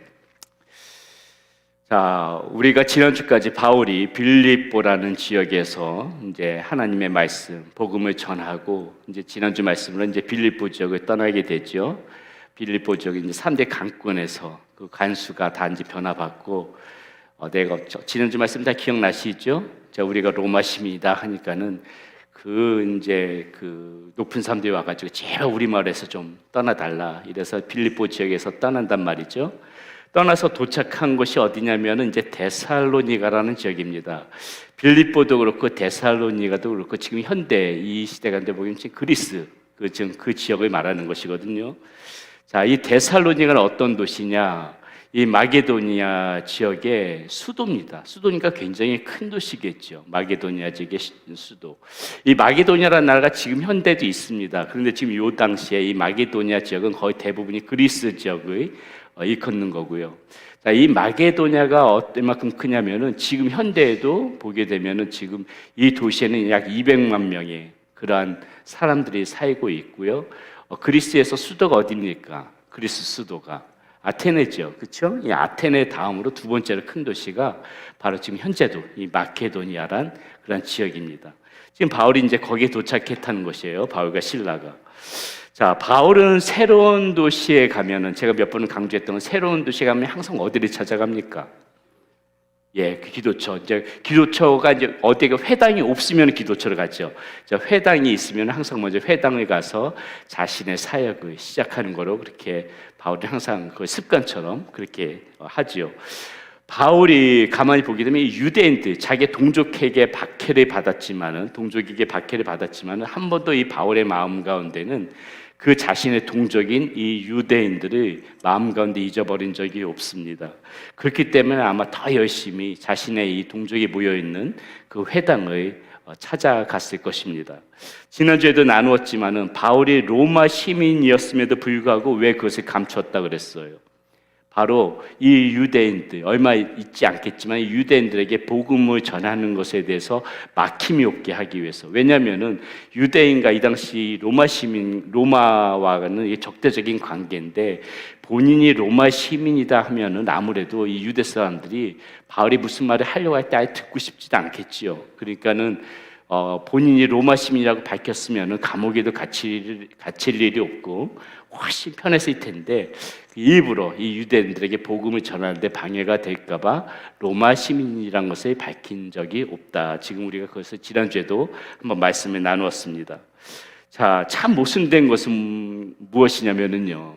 자, 우리가 지난주까지 바울이 빌립보라는 지역에서 이제 하나님의 말씀, 복음을 전하고 이제 지난주 말씀으로 이제 빌립보 지역을 떠나게 되죠. 빌립보 지역이 이제 3대 강권에서 그 간수가 다 이제 변화받고 내가 지난주 말씀 다 기억나시죠? 자, 우리가 로마 시민이다 하니까는 이제 그 높은 사람들이 와가지고 제발 우리 마을에서 좀 떠나달라 이래서 빌립보 지역에서 떠난단 말이죠. 떠나서 도착한 곳이 어디냐면은 이제 데살로니가라는 지역입니다. 빌립보도 그렇고 데살로니가도 그렇고 지금 현대 이 시대가 보면 지금 그리스 지금 그 지역을 말하는 것이거든요. 자, 이 데살로니가는 어떤 도시냐? 이 마게도니아 지역의 수도입니다. 수도니까 굉장히 큰 도시겠죠. 마게도니아 지역의 수도. 이 마게도니아라는 나라가 지금 현대도 있습니다. 그런데 지금 이 당시에 이 마게도니아 지역은 거의 대부분이 그리스 지역의 일컫는 거고요. 자, 이 마게도니아가 어때만큼 크냐면은 지금 현대에도 보게 되면은 지금 이 도시에는 약 200만 명의 그러한 사람들이 살고 있고요. 그리스에서 수도가 어디입니까? 그리스 수도가 아테네죠, 그렇죠? 이 아테네 다음으로 두 번째로 큰 도시가 바로 지금 현재도 이 마케도니아란 그런 지역입니다. 지금 바울이 이제 거기에 도착했다는 것이에요. 바울과 실라가. 자, 바울은 새로운 도시에 가면은 제가 몇 번 강조했던 건 새로운 도시에 가면 항상 어디를 찾아갑니까? 예, 그 기도처. 이제 기도처가 이제 어디가 회당이 없으면 기도처를 가죠. 자, 회당이 있으면 항상 먼저 회당을 가서 자신의 사역을 시작하는 거로 그렇게 바울이 항상 그 습관처럼 그렇게 하지요. 바울이 가만히 보게 되면 유대인들, 자기 동족에게 박해를 받았지만은 한 번도 이 바울의 마음 가운데는 그 자신의 동족인 이 유대인들을 마음 가운데 잊어버린 적이 없습니다. 그렇기 때문에 아마 더 열심히 자신의 이 동족이 모여있는 그 회당을 찾아갔을 것입니다. 지난주에도 나누었지만은 바울이 로마 시민이었음에도 불구하고 왜 그것을 감췄다 그랬어요? 바로 이 유대인들, 얼마 있지 않겠지만 이 유대인들에게 복음을 전하는 것에 대해서 막힘이 없게 하기 위해서. 왜냐하면은 유대인과 이 당시 로마 시민, 로마와는 적대적인 관계인데 본인이 로마 시민이다 하면은 아무래도 이 유대 사람들이 바울이 무슨 말을 하려고 할 때 아예 듣고 싶지도 않겠지요. 그러니까는 본인이 로마 시민이라고 밝혔으면은 감옥에도 갇힐 일이 없고 훨씬 편했을 텐데 일부러 이 유대인들에게 복음을 전하는데 방해가 될까봐 로마 시민이란 것을 밝힌 적이 없다. 지금 우리가 그것을 지난주에도 한번 말씀을 나누었습니다. 자, 참 모순된 것은 무엇이냐면은요,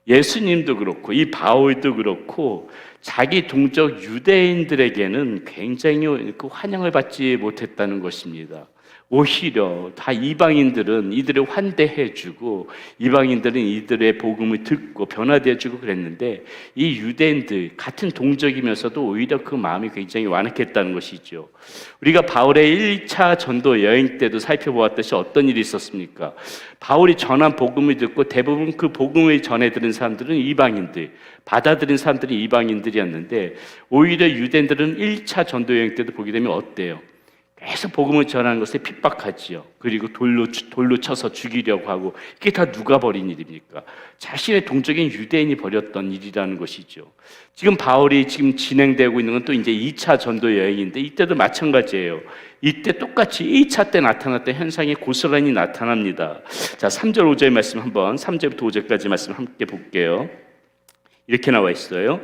예수님도 그렇고 이 바울도 그렇고 자기 동족 유대인들에게는 굉장히 그 환영을 받지 못했다는 것입니다. 오히려 다 이방인들은 이들을 환대해주고 이방인들은 이들의 복음을 듣고 변화되어주고 그랬는데 이 유대인들 같은 동족이면서도 오히려 그 마음이 굉장히 완악했다는 것이죠. 우리가 바울의 1차 전도 여행 때도 살펴보았듯이 어떤 일이 있었습니까? 바울이 전한 복음을 듣고 대부분 그 복음을 전해들은 사람들은 이방인들, 받아들인 사람들이 이방인들이었는데 오히려 유대인들은 1차 전도 여행 때도 보게 되면 어때요? 계속 복음을 전하는 것에 핍박하지요. 그리고 돌로 쳐서 죽이려고 하고, 이게 다 누가 벌인 일입니까? 자신의 동족인 유대인이 벌였던 일이라는 것이죠. 지금 바울이 지금 진행되고 있는 건 또 이제 2차 전도 여행인데 이때도 마찬가지예요. 이때 똑같이 1차 때 나타났던 현상이 고스란히 나타납니다. 자, 3절 5절 말씀 한번 3절부터 5절까지 말씀 함께 볼게요. 이렇게 나와 있어요.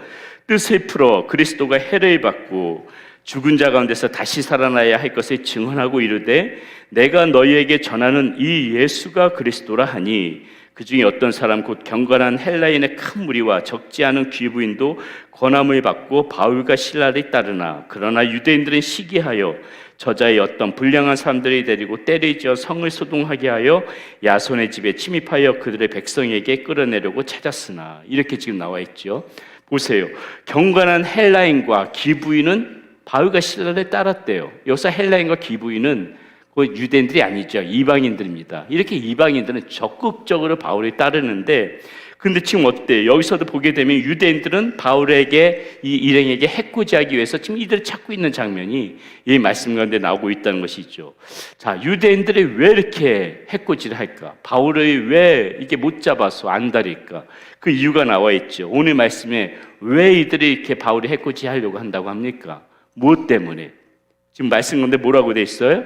뜻을 풀어 그리스도가 해를 받고 죽은 자 가운데서 다시 살아나야 할 것을 증언하고 이르되 내가 너희에게 전하는 이 예수가 그리스도라 하니 그 중에 어떤 사람 곧 경건한 헬라인의 큰 무리와 적지 않은 귀부인도 권함을 받고 바울과 실라를 따르나 그러나 유대인들은 시기하여 저자의 어떤 불량한 사람들이 데리고 때를 지어 성을 소동하게 하여 야손의 집에 침입하여 그들의 백성에게 끌어내려고 찾았으나 이렇게 지금 나와 있죠. 보세요. 경건한 헬라인과 귀부인은 바울과 실라를 따랐대요. 여기서 헬라인과 기부인은 그 유대인들이 아니죠. 이방인들입니다. 이렇게 이방인들은 적극적으로 바울을 따르는데 근데 지금 어때요? 여기서도 보게 되면 유대인들은 바울에게 이 일행에게 해코지하기 위해서 지금 이들을 찾고 있는 장면이 이 말씀 가운데 나오고 있다는 것이죠. 자, 유대인들이 왜 이렇게 해코지를 할까? 바울을 왜 이게 못 잡아서 안달일까? 그 이유가 나와 있죠. 오늘 말씀에 왜 이들이 이렇게 바울을 해코지하려고 한다고 합니까? 무엇 때문에? 지금 말씀 가운데 뭐라고 돼 있어요?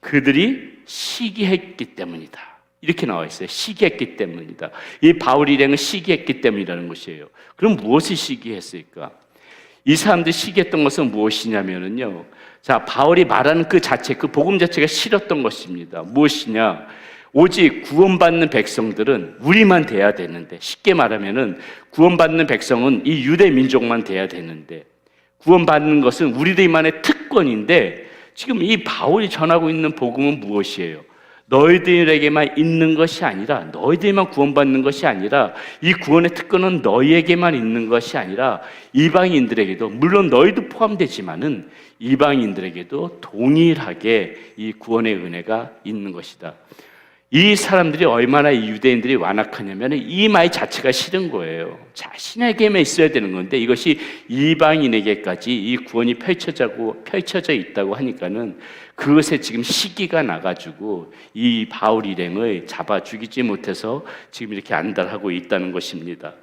그들이 시기했기 때문이다. 이렇게 나와 있어요. 시기했기 때문이다. 이 바울 일행은 시기했기 때문이라는 것이에요. 그럼 무엇을 시기했을까? 이 사람들이 시기했던 것은 무엇이냐면요, 자, 바울이 말하는 그 자체, 그 복음 자체가 싫었던 것입니다. 무엇이냐? 오직 구원받는 백성들은 우리만 돼야 되는데, 쉽게 말하면은 구원받는 백성은 이 유대 민족만 돼야 되는데, 구원받는 것은 우리들만의 특권인데, 지금 이 바울이 전하고 있는 복음은 무엇이에요? 너희들에게만 있는 것이 아니라, 너희들만 구원받는 것이 아니라, 이 구원의 특권은 너희에게만 있는 것이 아니라 이방인들에게도, 물론 너희도 포함되지만은 이방인들에게도 동일하게 이 구원의 은혜가 있는 것이다. 이 사람들이 얼마나 이 유대인들이 완악하냐면 이 말 자체가 싫은 거예요. 자신에게만 있어야 되는 건데 이것이 이방인에게까지 이 구원이 펼쳐져 있다고 하니까는 그것에 지금 시기가 나가지고 이 바울 일행을 잡아 죽이지 못해서 지금 이렇게 안달하고 있다는 것입니다.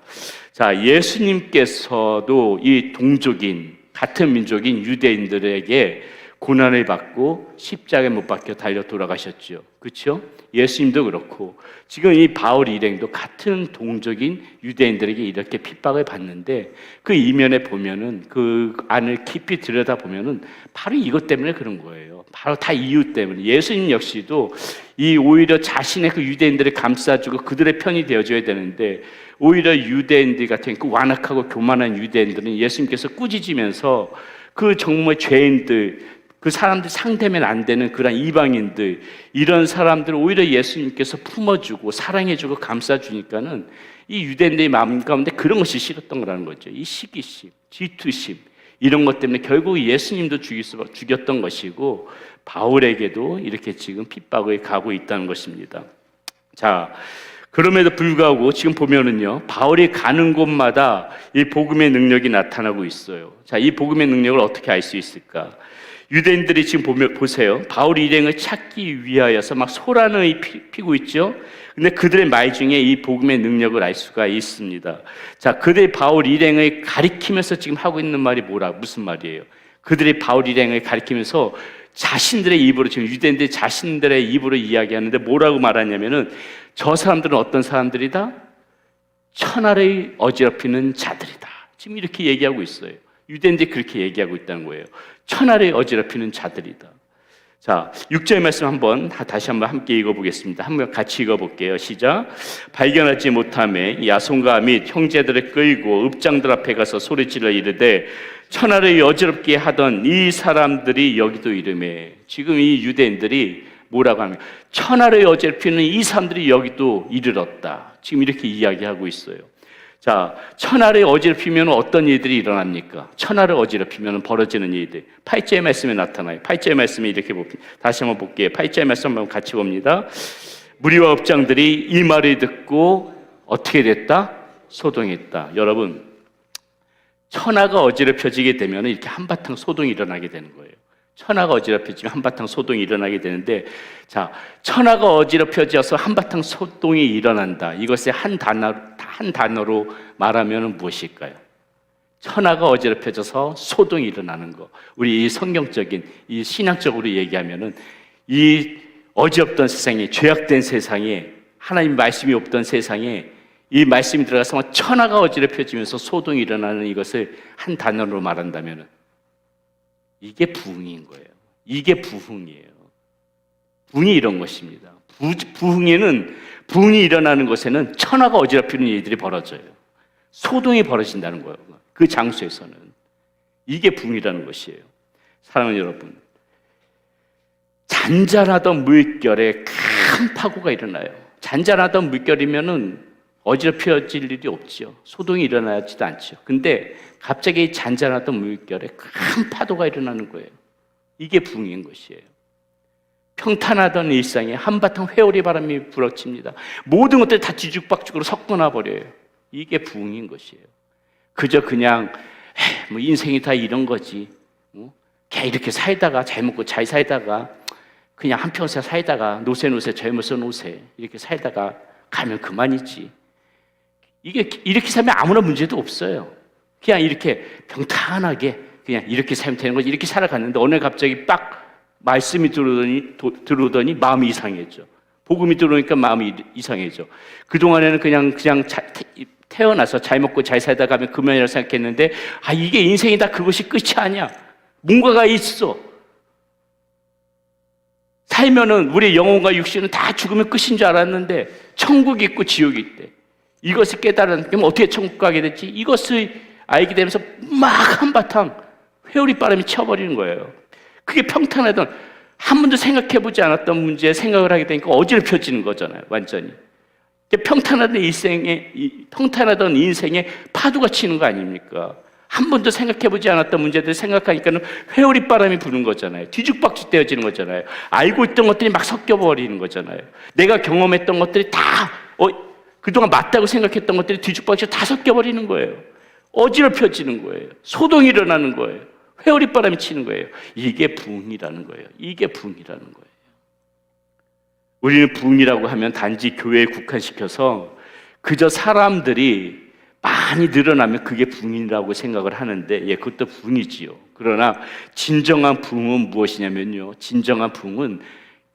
자, 예수님께서도 이 동족인 같은 민족인 유대인들에게 고난을 받고 십자가에 못 박혀 달려 돌아가셨죠. 그렇죠? 예수님도 그렇고 지금 이 바울 일행도 같은 동족인 유대인들에게 이렇게 핍박을 받는데 그 이면에 보면은 그 안을 깊이 들여다 보면은 바로 이것 때문에 그런 거예요. 바로 다 이유 때문에. 예수님 역시도 이 오히려 자신의 그 유대인들을 감싸주고 그들의 편이 되어줘야 되는데 오히려 유대인들 같은 그 완악하고 교만한 유대인들은 예수님께서 꾸짖으면서 그 정말 죄인들, 그 사람들 상대면 안 되는 그런 이방인들, 이런 사람들을 오히려 예수님께서 품어주고 사랑해주고 감싸주니까는 이 유대인들의 마음 가운데 그런 것이 싫었던 거라는 거죠. 이 시기심, 질투심, 이런 것 때문에 결국 예수님도 죽였던 것이고 바울에게도 이렇게 지금 핍박을 가고 있다는 것입니다. 자, 그럼에도 불구하고 지금 보면은요, 바울이 가는 곳마다 이 복음의 능력이 나타나고 있어요. 자, 이 복음의 능력을 어떻게 알 수 있을까? 유대인들이 지금 보세요. 바울 일행을 찾기 위하여서 막 소란을 피고 있죠. 근데 그들의 말 중에 이 복음의 능력을 알 수가 있습니다. 자, 그들이 바울 일행을 가리키면서 지금 하고 있는 말이 무슨 말이에요? 그들이 바울 일행을 가리키면서 자신들의 입으로, 지금 유대인들이 자신들의 입으로 이야기하는데 뭐라고 말하냐면은 저 사람들은 어떤 사람들이다? 천하를 어지럽히는 자들이다. 지금 이렇게 얘기하고 있어요. 유대인들이 그렇게 얘기하고 있다는 거예요. 천하를 어지럽히는 자들이다. 자, 6절 말씀 다시 한번 함께 읽어보겠습니다. 한번 같이 읽어볼게요. 시작. 발견하지 못함에 야손과 및 형제들을 끌고 읍장들 앞에 가서 소리질러 이르되 천하를 어지럽게 하던 이 사람들이 여기도 이르매. 지금 이 유대인들이 뭐라고 하면 천하를 어지럽히는 이 사람들이 여기도 이르렀다. 지금 이렇게 이야기하고 있어요. 자, 천하를 어지럽히면 어떤 일들이 일어납니까? 천하를 어지럽히면 벌어지는 일들. 8절 말씀에 나타나요. 8절 말씀에 이렇게 봅니다. 다시 한번 볼게요. 8절 말씀 한번 같이 봅니다. 무리와 업장들이 이 말을 듣고 어떻게 됐다? 소동했다. 여러분, 천하가 어지럽혀지게 되면 이렇게 한바탕 소동이 일어나게 되는 거예요. 천하가 어지럽혀지면 한바탕 소동이 일어나게 되는데, 자, 천하가 어지럽혀져서 한바탕 소동이 일어난다. 이것의 한 단어로 말하면 무엇일까요? 천하가 어지럽혀져서 소동이 일어나는 거. 우리 이 성경적인, 이 신학적으로 얘기하면은 이 어지럽던 세상에, 죄악된 세상에, 하나님 말씀이 없던 세상에 이 말씀이 들어가서 천하가 어지럽혀지면서 소동이 일어나는 이것을 한 단어로 말한다면은 이게 부흥인 거예요. 이게 부흥이에요. 부흥이 이런 것입니다. 부흥이 일어나는 것에는 천하가 어지럽히는 일들이 벌어져요. 소동이 벌어진다는 거예요. 그 장소에서는. 이게 부흥이라는 것이에요. 사랑하는 여러분, 잔잔하던 물결에 큰 파고가 일어나요. 잔잔하던 물결이면은 어지럽혀질 일이 없죠. 소동이 일어나지도 않죠. 근데 갑자기 잔잔하던 물결에 큰 파도가 일어나는 거예요. 이게 부흥인 것이에요. 평탄하던 일상에 한바탕 회오리 바람이 불어칩니다. 모든 것들이 다 뒤죽박죽으로 섞어놔 버려요. 이게 부흥인 것이에요. 그저 그냥 뭐 인생이 다 이런 거지. 걔 이렇게 살다가 잘 먹고 잘 살다가 그냥 한평생 살다가 노세 젊어서 노세 이렇게 살다가 가면 그만이지. 이게 이렇게 살면 아무런 문제도 없어요. 그냥 이렇게 평탄하게 그냥 이렇게 살면 되는 거지. 이렇게 살아갔는데 어느 날 갑자기 빡 말씀이 들어오더니 마음이 이상해져. 복음이 들어오니까 마음이 이상해져. 그동안에는 그냥 태어나서 잘 먹고 잘 살다 가면 그만이라고 생각했는데 이게 인생이다. 그것이 끝이 아니야. 뭔가가 있어. 살면은 우리 영혼과 육신은 다 죽으면 끝인 줄 알았는데 천국이 있고 지옥이 있대. 이것을 깨달은 그럼 어떻게 천국 가게 됐지? 이것을 알게 되면서 막 한바탕 회오리 바람이 쳐버리는 거예요. 그게 평탄하던 한 번도 생각해보지 않았던 문제에 생각을 하게 되니까 어지럽혀지는 거잖아요. 완전히 평탄하던 인생에 파도가 치는 거 아닙니까? 한 번도 생각해보지 않았던 문제들 생각하니까는 회오리 바람이 부는 거잖아요. 뒤죽박죽 되어지는 거잖아요. 알고 있던 것들이 막 섞여버리는 거잖아요. 내가 경험했던 것들이 다 그동안 맞다고 생각했던 것들이 뒤죽박죽 다 섞여버리는 거예요. 어지럽혀지는 거예요. 소동이 일어나는 거예요. 회오리 바람이 치는 거예요. 이게 부흥이라는 거예요. 이게 부흥이라는 거예요. 우리는 부흥이라고 하면 단지 교회에 국한시켜서 그저 사람들이 많이 늘어나면 그게 부흥이라고 생각을 하는데, 예, 그것도 부흥이지요. 그러나 진정한 부흥은 무엇이냐면요, 진정한 부흥은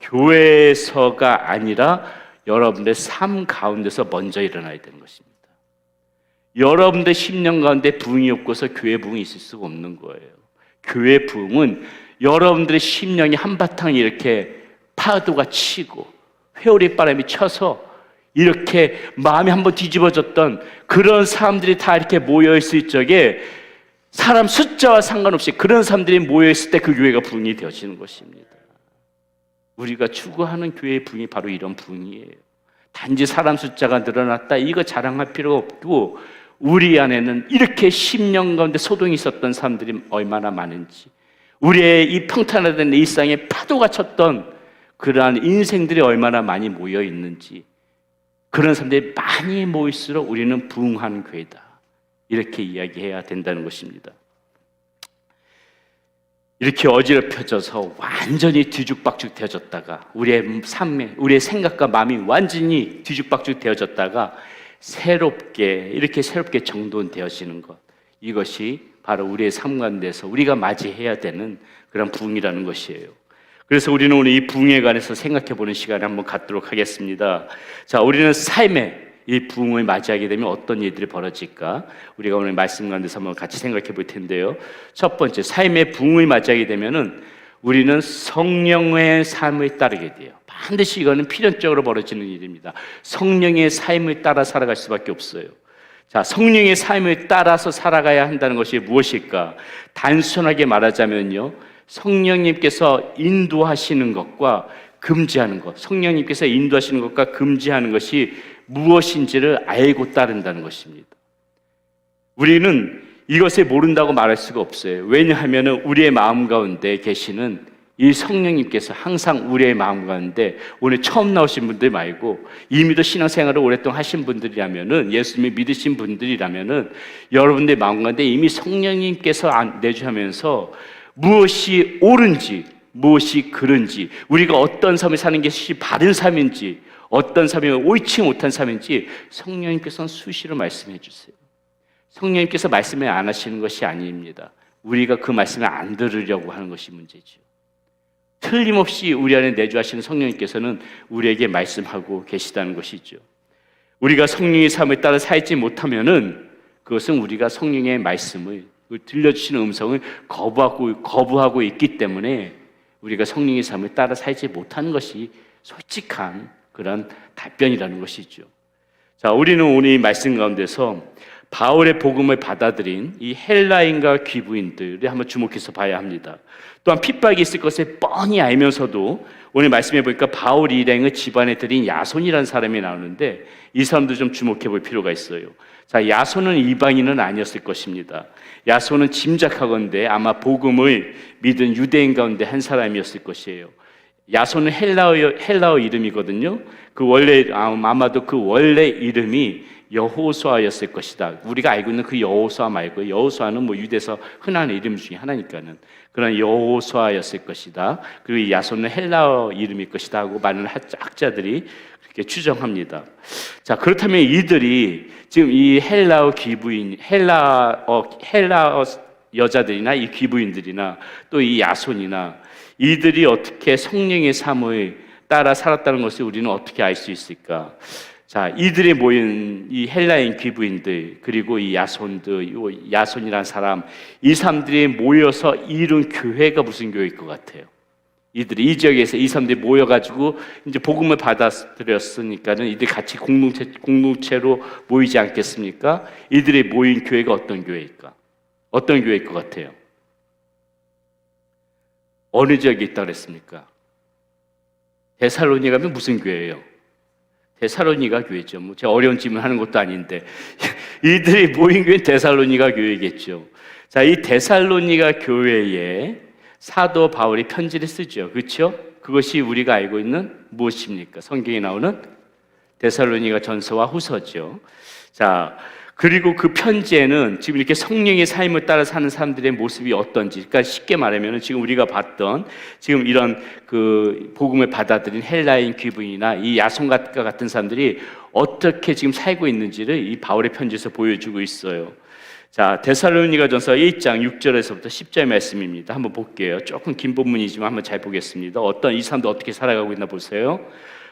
교회에서가 아니라 여러분의 삶 가운데서 먼저 일어나야 되는 것입니다. 여러분의 10년 가운데 부흥이 없고서 교회 부흥이 있을 수가 없는 거예요. 교회 부흥은 여러분들의 심령이 한바탕 이렇게 파도가 치고 회오리 바람이 쳐서 이렇게 마음이 한번 뒤집어졌던 그런 사람들이 다 이렇게 모여있을 적에 사람 숫자와 상관없이 그런 사람들이 모여있을 때 그 교회가 부흥이 되어지는 것입니다. 우리가 추구하는 교회의 부흥이 바로 이런 부흥이에요. 단지 사람 숫자가 늘어났다 이거 자랑할 필요가 없고, 우리 안에는 이렇게 10년 가운데 소동이 있었던 사람들이 얼마나 많은지, 우리의 이 평탄화된 일상에 파도가 쳤던 그러한 인생들이 얼마나 많이 모여 있는지, 그런 사람들이 많이 모일수록 우리는 부흥하는 교회다, 이렇게 이야기해야 된다는 것입니다. 이렇게 어지럽혀져서 완전히 뒤죽박죽 되어졌다가 우리의 삶에, 우리의 생각과 마음이 완전히 뒤죽박죽 되어졌다가 이렇게 새롭게 정돈되어지는 것, 이것이 바로 우리의 삶 가운데서 우리가 맞이해야 되는 그런 부흥이라는 것이에요. 그래서 우리는 오늘 이 부흥에 관해서 생각해보는 시간을 한번 갖도록 하겠습니다. 자, 우리는 삶에 이 부흥을 맞이하게 되면 어떤 일들이 벌어질까? 우리가 오늘 말씀 가운데서 한번 같이 생각해 볼 텐데요. 첫 번째, 삶의 부흥을 맞이하게 되면은 우리는 성령의 삶을 따르게 돼요. 반드시 이거는 필연적으로 벌어지는 일입니다. 성령의 삶을 따라 살아갈 수밖에 없어요. 자, 성령의 삶을 따라서 살아가야 한다는 것이 무엇일까? 단순하게 말하자면요, 성령님께서 인도하시는 것과 금지하는 것, 성령님께서 인도하시는 것과 금지하는 것이 무엇인지를 알고 따른다는 것입니다. 우리는 이것을 모른다고 말할 수가 없어요. 왜냐하면 우리의 마음 가운데 계시는 이 성령님께서 항상 우리의 마음 가운데, 오늘 처음 나오신 분들 말고 이미도 신앙생활을 오랫동안 하신 분들이라면은, 예수님을 믿으신 분들이라면은 여러분들의 마음 가운데 이미 성령님께서 내주하면서 무엇이 옳은지, 무엇이 그른지, 우리가 어떤 삶을 사는 것이 바른 삶인지, 어떤 삶이 옳지 못한 삶인지 성령님께서는 수시로 말씀해 주세요. 성령님께서 말씀을 안 하시는 것이 아닙니다. 우리가 그 말씀을 안 들으려고 하는 것이 문제죠. 틀림없이 우리 안에 내주하시는 성령님께서는 우리에게 말씀하고 계시다는 것이죠. 우리가 성령의 삶을 따라 살지 못하면은 그것은 우리가 성령의 말씀을, 들려주시는 음성을 거부하고 있기 때문에 우리가 성령의 삶을 따라 살지 못하는 것이 솔직한 그런 답변이라는 것이죠. 자, 우리는 오늘 이 말씀 가운데서 바울의 복음을 받아들인 이 헬라인과 귀부인들을 한번 주목해서 봐야 합니다. 또한 핍박이 있을 것을 뻔히 알면서도 오늘 말씀해 보니까 바울 일행을 집안에 들인 야손이라는 사람이 나오는데, 이 사람도 좀 주목해 볼 필요가 있어요. 자, 야손은 이방인은 아니었을 것입니다. 야손은 짐작하건대 아마 복음을 믿은 유대인 가운데 한 사람이었을 것이에요. 야손은 헬라어 이름이거든요. 아마도 그 원래 이름이 여호수아였을 것이다. 우리가 알고 있는 그 여호수아 말고, 여호수아는 뭐 유대에서 흔한 이름 중에 하나니까는, 그런 여호수아였을 것이다. 그리고 이 야손은 헬라어 이름일 것이다 하고 많은 학자들이 그렇게 추정합니다. 자, 그렇다면 이들이 지금 이 헬라어 여자들이나 이 귀부인들이나 또 이 야손이나 이들이 어떻게 성령의 삶을 따라 살았다는 것을 우리는 어떻게 알 수 있을까? 자, 이들이 모인 이 헬라인 귀부인들, 그리고 이 야손이라는 사람, 이 사람들이 모여서 이룬 교회가 무슨 교회일 것 같아요? 이들이 이 지역에서 이 사람들이 모여가지고 이제 복음을 받아들였으니까는 이들이 같이 공동체로 모이지 않겠습니까? 이들이 모인 교회가 어떤 교회일까? 어떤 교회일 것 같아요? 어느 지역에 있다 그랬습니까? 데살로니가면 무슨 교회예요? 데살로니가 교회죠. 뭐 제가 어려운 질문 하는 것도 아닌데 이들이 모인 교회는 데살로니가 교회겠죠. 자, 이 데살로니가 교회에 사도 바울이 편지를 쓰죠. 그렇죠? 그것이 우리가 알고 있는 무엇입니까? 성경에 나오는 데살로니가 전서와 후서죠. 자, 그리고 그 편지에는 지금 이렇게 성령의 삶을 따라 사는 사람들의 모습이 어떤지, 그러니까 쉽게 말하면 지금 우리가 봤던 지금 이런 그 복음을 받아들인 헬라인 귀부인이나 이 야손과 같은 사람들이 어떻게 지금 살고 있는지를 이 바울의 편지에서 보여주고 있어요. 자, 데살로니가전서 1장 6절에서부터 10절 말씀입니다. 한번 볼게요. 조금 긴 본문이지만 한번 잘 보겠습니다. 어떤 이 사람들 어떻게 살아가고 있나 보세요.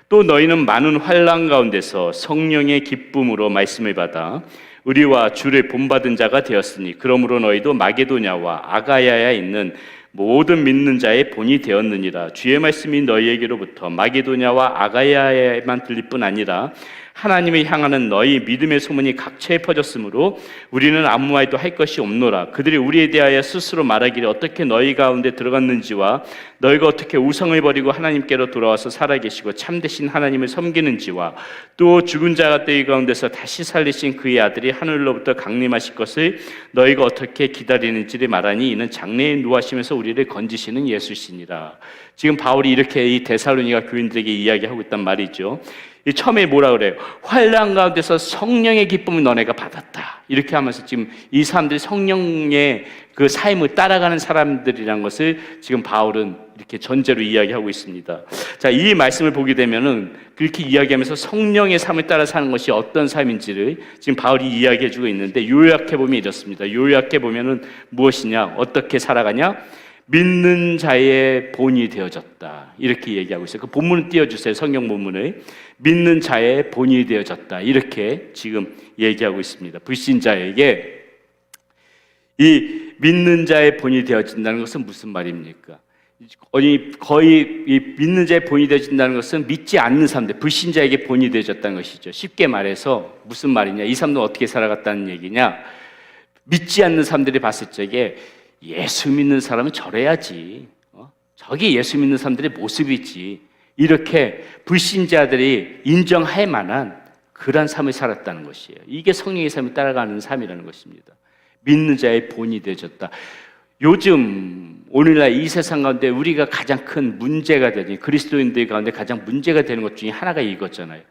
또 너희는 많은 환난 가운데서 성령의 기쁨으로 말씀을 받아 의리와 주를 본받은 자가 되었으니 그러므로 너희도 마게도냐와 아가야에 있는 모든 믿는 자의 본이 되었느니라. 주의 말씀이 너희에게로부터 마게도냐와 아가야에만 들릴 뿐 아니라 하나님을 향하는 너희 믿음의 소문이 각처에 퍼졌으므로 우리는 아무 말도 할 것이 없노라. 그들이 우리에 대하여 스스로 말하기를 어떻게 너희 가운데 들어갔는지와 너희가 어떻게 우상을 버리고 하나님께로 돌아와서 살아계시고 참되신 하나님을 섬기는지와 또 죽은 자가 너희 가운데서 다시 살리신 그의 아들이 하늘로부터 강림하실 것을 너희가 어떻게 기다리는지를 말하니 이는 장래에 노하시면서 우리를 건지시는 예수시니라. 지금 바울이 이렇게 이 데살로니가 교인들에게 이야기하고 있단 말이죠. 이 처음에 뭐라 그래요? 환난 가운데서 성령의 기쁨을 너네가 받았다. 이렇게 하면서 지금 이 사람들이 성령의 그 삶을 따라가는 사람들이라는 것을 지금 바울은 이렇게 전제로 이야기하고 있습니다. 자, 이 말씀을 보게 되면은 그렇게 이야기하면서 성령의 삶을 따라 사는 것이 어떤 삶인지를 지금 바울이 이야기해주고 있는데 요약해 보면 이렇습니다. 요약해 보면은 무엇이냐? 어떻게 살아가냐? 믿는 자의 본이 되어졌다. 이렇게 얘기하고 있어요. 그 본문을 띄워주세요. 성경 본문을. 믿는 자의 본이 되어졌다. 이렇게 지금 얘기하고 있습니다. 불신자에게 이 믿는 자의 본이 되어진다는 것은 무슨 말입니까? 거의 이 믿는 자의 본이 되어진다는 것은 믿지 않는 사람들, 불신자에게 본이 되어졌다는 것이죠. 쉽게 말해서 무슨 말이냐? 이 사람들은 어떻게 살아갔다는 얘기냐? 믿지 않는 사람들이 봤을 적에 예수 믿는 사람은 저래야지. 저게 예수 믿는 사람들의 모습이지. 이렇게 불신자들이 인정할 만한 그런 삶을 살았다는 것이에요. 이게 성령의 삶을 따라가는 삶이라는 것입니다. 믿는 자의 본이 되어졌다. 요즘 오늘날 이 세상 가운데 우리가 가장 큰 문제가 되는, 그리스도인들 가운데 가장 문제가 되는 것 중에 하나가 이거잖아요.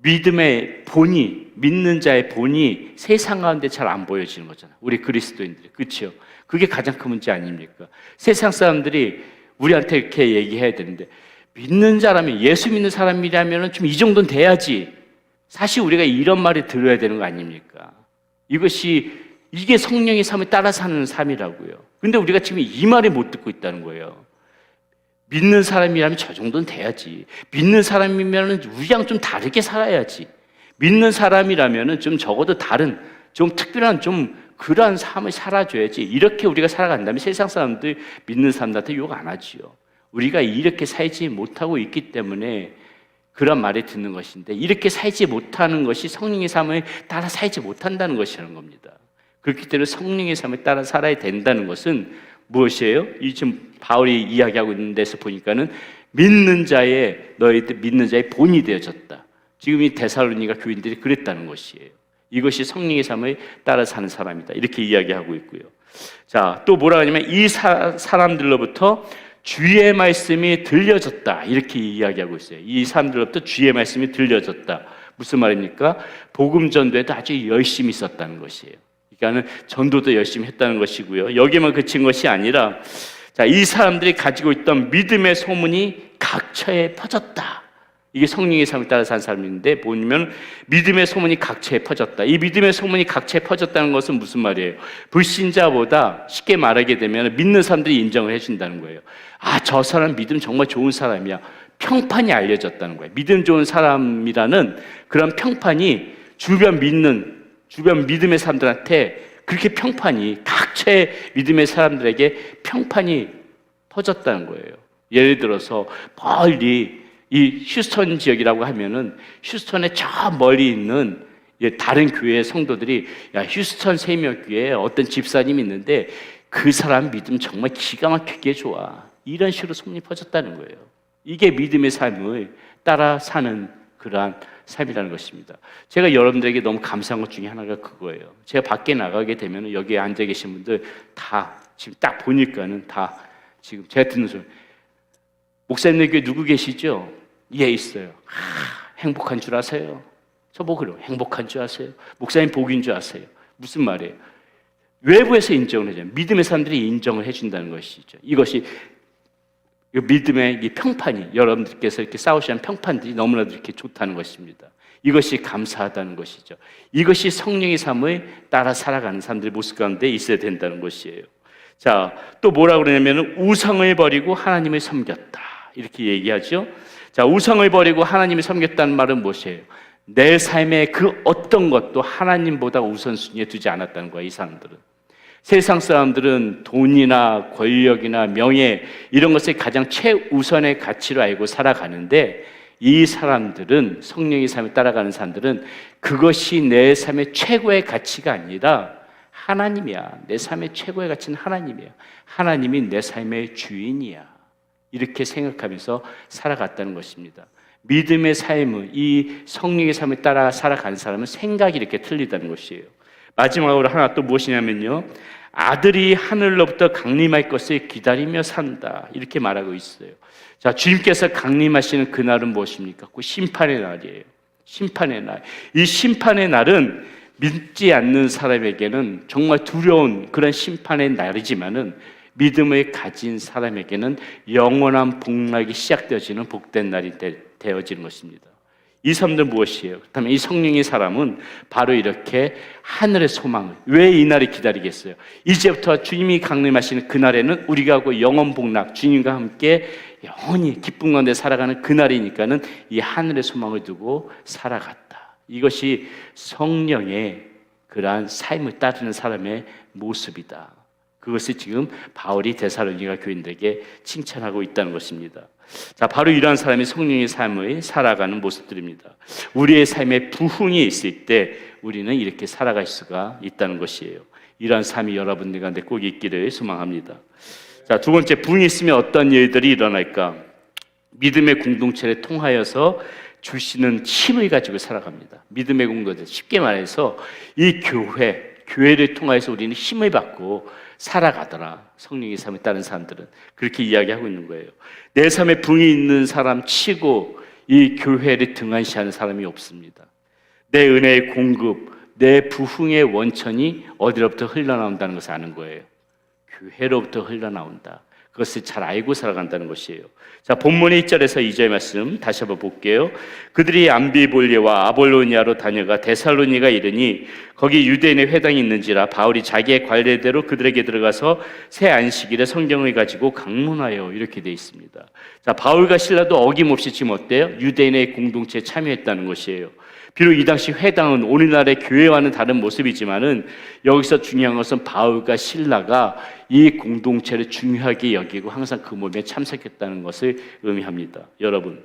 믿음의 본이, 믿는 자의 본이 세상 가운데 잘 안 보여지는 거잖아요. 우리 그리스도인들이. 그렇죠? 그게 가장 큰 문제 아닙니까? 세상 사람들이 우리한테 이렇게 얘기해야 되는데, 믿는 자라면, 예수 믿는 사람이라면 좀 이 정도는 돼야지. 사실 우리가 이런 말을 들어야 되는 거 아닙니까? 이게 성령의 삶을 따라 사는 삶이라고요. 근데 우리가 지금 이 말을 못 듣고 있다는 거예요. 믿는 사람이라면 저 정도는 돼야지. 믿는 사람이면 우리랑 좀 다르게 살아야지. 믿는 사람이라면 좀 적어도 다른, 좀 특별한, 좀 그러한 삶을 살아줘야지. 이렇게 우리가 살아간다면 세상 사람들 믿는 사람들한테 욕 안 하지요. 우리가 이렇게 살지 못하고 있기 때문에 그런 말을 듣는 것인데, 이렇게 살지 못하는 것이 성령의 삶을 따라 살지 못한다는 것이라는 겁니다. 그렇기 때문에 성령의 삶을 따라 살아야 된다는 것은 무엇이에요? 이 지금 바울이 이야기하고 있는 데서 보니까는 너희들 믿는 자의 본이 되어졌다. 지금 이 데살로니가 교인들이 그랬다는 것이에요. 이것이 성령의 삶을 따라 사는 사람이다. 이렇게 이야기하고 있고요. 자, 또 뭐라 하냐면 이 사람들로부터 주의 말씀이 들려졌다. 이렇게 이야기하고 있어요. 이 사람들로부터 주의 말씀이 들려졌다. 무슨 말입니까? 복음 전도에도 아주 열심히 있었다는 것이에요. 그러니까는 전도도 열심히 했다는 것이고요. 여기만 그친 것이 아니라, 자, 이 사람들이 가지고 있던 믿음의 소문이 각처에 퍼졌다. 이게 성령의 삶을 따라 산 사람인데, 보면 믿음의 소문이 각처에 퍼졌다. 이 믿음의 소문이 각처에 퍼졌다는 것은 무슨 말이에요? 불신자보다 쉽게 말하게 되면 믿는 사람들이 인정을 해준다는 거예요. 아, 저 사람 믿음 정말 좋은 사람이야. 평판이 알려졌다는 거예요. 믿음 좋은 사람이라는 그런 평판이 주변 믿음의 사람들한테 그렇게 평판이, 각처의 믿음의 사람들에게 평판이 퍼졌다는 거예요. 예를 들어서 멀리 이 휴스턴 지역이라고 하면은 휴스턴의 저 멀리 있는 다른 교회 성도들이 야 휴스턴 세미교회에 어떤 집사님이 있는데 그 사람 믿음 정말 기가 막히게 좋아. 이런 식으로 소문이 퍼졌다는 거예요. 이게 믿음의 삶을 따라 사는 그러한 삶이라는 것입니다. 제가 여러분들에게 너무 감사한 것 중에 하나가 그거예요. 제가 밖에 나가게 되면 여기에 앉아 계신 분들 다 지금 딱 보니까는 다 지금 제가 듣는 소리 목사님들 교회 누구 계시죠? 예, 있어요. 행복한 줄 아세요? 저보고 그래요. 행복한 줄 아세요? 목사님 복인 줄 아세요? 무슨 말이에요? 외부에서 인정을 해줘요. 믿음의 사람들이 인정을 해준다는 것이죠. 이것이 믿음의 이 평판이 여러분들께서 이렇게 싸우시는 평판들이 너무나도 이렇게 좋다는 것입니다. 이것이 감사하다는 것이죠. 이것이 성령의 삶을 따라 살아가는 사람들의 모습 가운데 있어야 된다는 것이에요. 자, 또 뭐라고 그러냐면 우상을 버리고 하나님을 섬겼다. 이렇게 얘기하죠. 자, 우상을 버리고 하나님을 섬겼다는 말은 무엇이에요? 내 삶의 그 어떤 것도 하나님보다 우선순위에 두지 않았다는 거야, 이 사람들은. 세상 사람들은 돈이나 권력이나 명예 이런 것을 가장 최우선의 가치로 알고 살아가는데 이 사람들은 성령의 삶을 따라가는 사람들은 그것이 내 삶의 최고의 가치가 아니라 하나님이야. 내 삶의 최고의 가치는 하나님이야. 하나님이 내 삶의 주인이야. 이렇게 생각하면서 살아갔다는 것입니다. 믿음의 삶은 이 성령의 삶을 따라 살아가는 사람은 생각이 이렇게 틀리다는 것이에요. 마지막으로 하나 또 무엇이냐면요, 아들이 하늘로부터 강림할 것을 기다리며 산다. 이렇게 말하고 있어요. 자, 주님께서 강림하시는 그날은 무엇입니까? 그 심판의 날이에요. 심판의 날. 이 심판의 날은 믿지 않는 사람에게는 정말 두려운 그런 심판의 날이지만은 믿음을 가진 사람에게는 영원한 복락이 시작되어지는 복된 날이 되어지는 것입니다. 이 사람들은 무엇이에요? 그렇다면 이 성령의 사람은 바로 이렇게 하늘의 소망을, 왜 이 날을 기다리겠어요? 이제부터 주님이 강림하시는 그날에는 우리가 그 영원 복락, 주님과 함께 영원히 기쁨 가운데 살아가는 그날이니까는 이 하늘의 소망을 두고 살아갔다. 이것이 성령의 그러한 삶을 따르는 사람의 모습이다. 그것을 지금 바울이 데살로니가 교인들에게 칭찬하고 있다는 것입니다. 자, 바로 이러한 사람이 성령의 삶을 살아가는 모습들입니다. 우리의 삶에 부흥이 있을 때 우리는 이렇게 살아갈 수가 있다는 것이에요. 이러한 삶이 여러분들 가운데 꼭 있기를 소망합니다. 자, 두 번째, 부흥이 있으면 어떤 일들이 일어날까? 믿음의 공동체를 통하여서 주시는 힘을 가지고 살아갑니다. 믿음의 공동체, 쉽게 말해서 이 교회를 통해서 우리는 힘을 받고 살아가더라. 성령의 삶을 따른 사람들은 그렇게 이야기하고 있는 거예요. 내 삶에 부흥이 있는 사람 치고 이 교회를 등한시하는 사람이 없습니다. 내 은혜의 공급, 내 부흥의 원천이 어디로부터 흘러나온다는 것을 아는 거예요. 교회로부터 흘러나온다. 그것을 잘 알고 살아간다는 것이에요. 자, 본문의 1절에서 2절 말씀 다시 한번 볼게요. 그들이 암비볼리와 아볼로니아로 다녀가 데살로니가 이르니 거기 유대인의 회당이 있는지라 바울이 자기의 관례대로 그들에게 들어가서 새 안식일에 성경을 가지고 강론하여, 이렇게 되어 있습니다. 자, 바울과 실라도 어김없이 지금 어때요? 유대인의 공동체에 참여했다는 것이에요. 비록 이 당시 회당은 오늘날의 교회와는 다른 모습이지만은 여기서 중요한 것은 바울과 실라가 이 공동체를 중요하게 여기고 항상 그 몸에 참석했다는 것을 의미합니다. 여러분,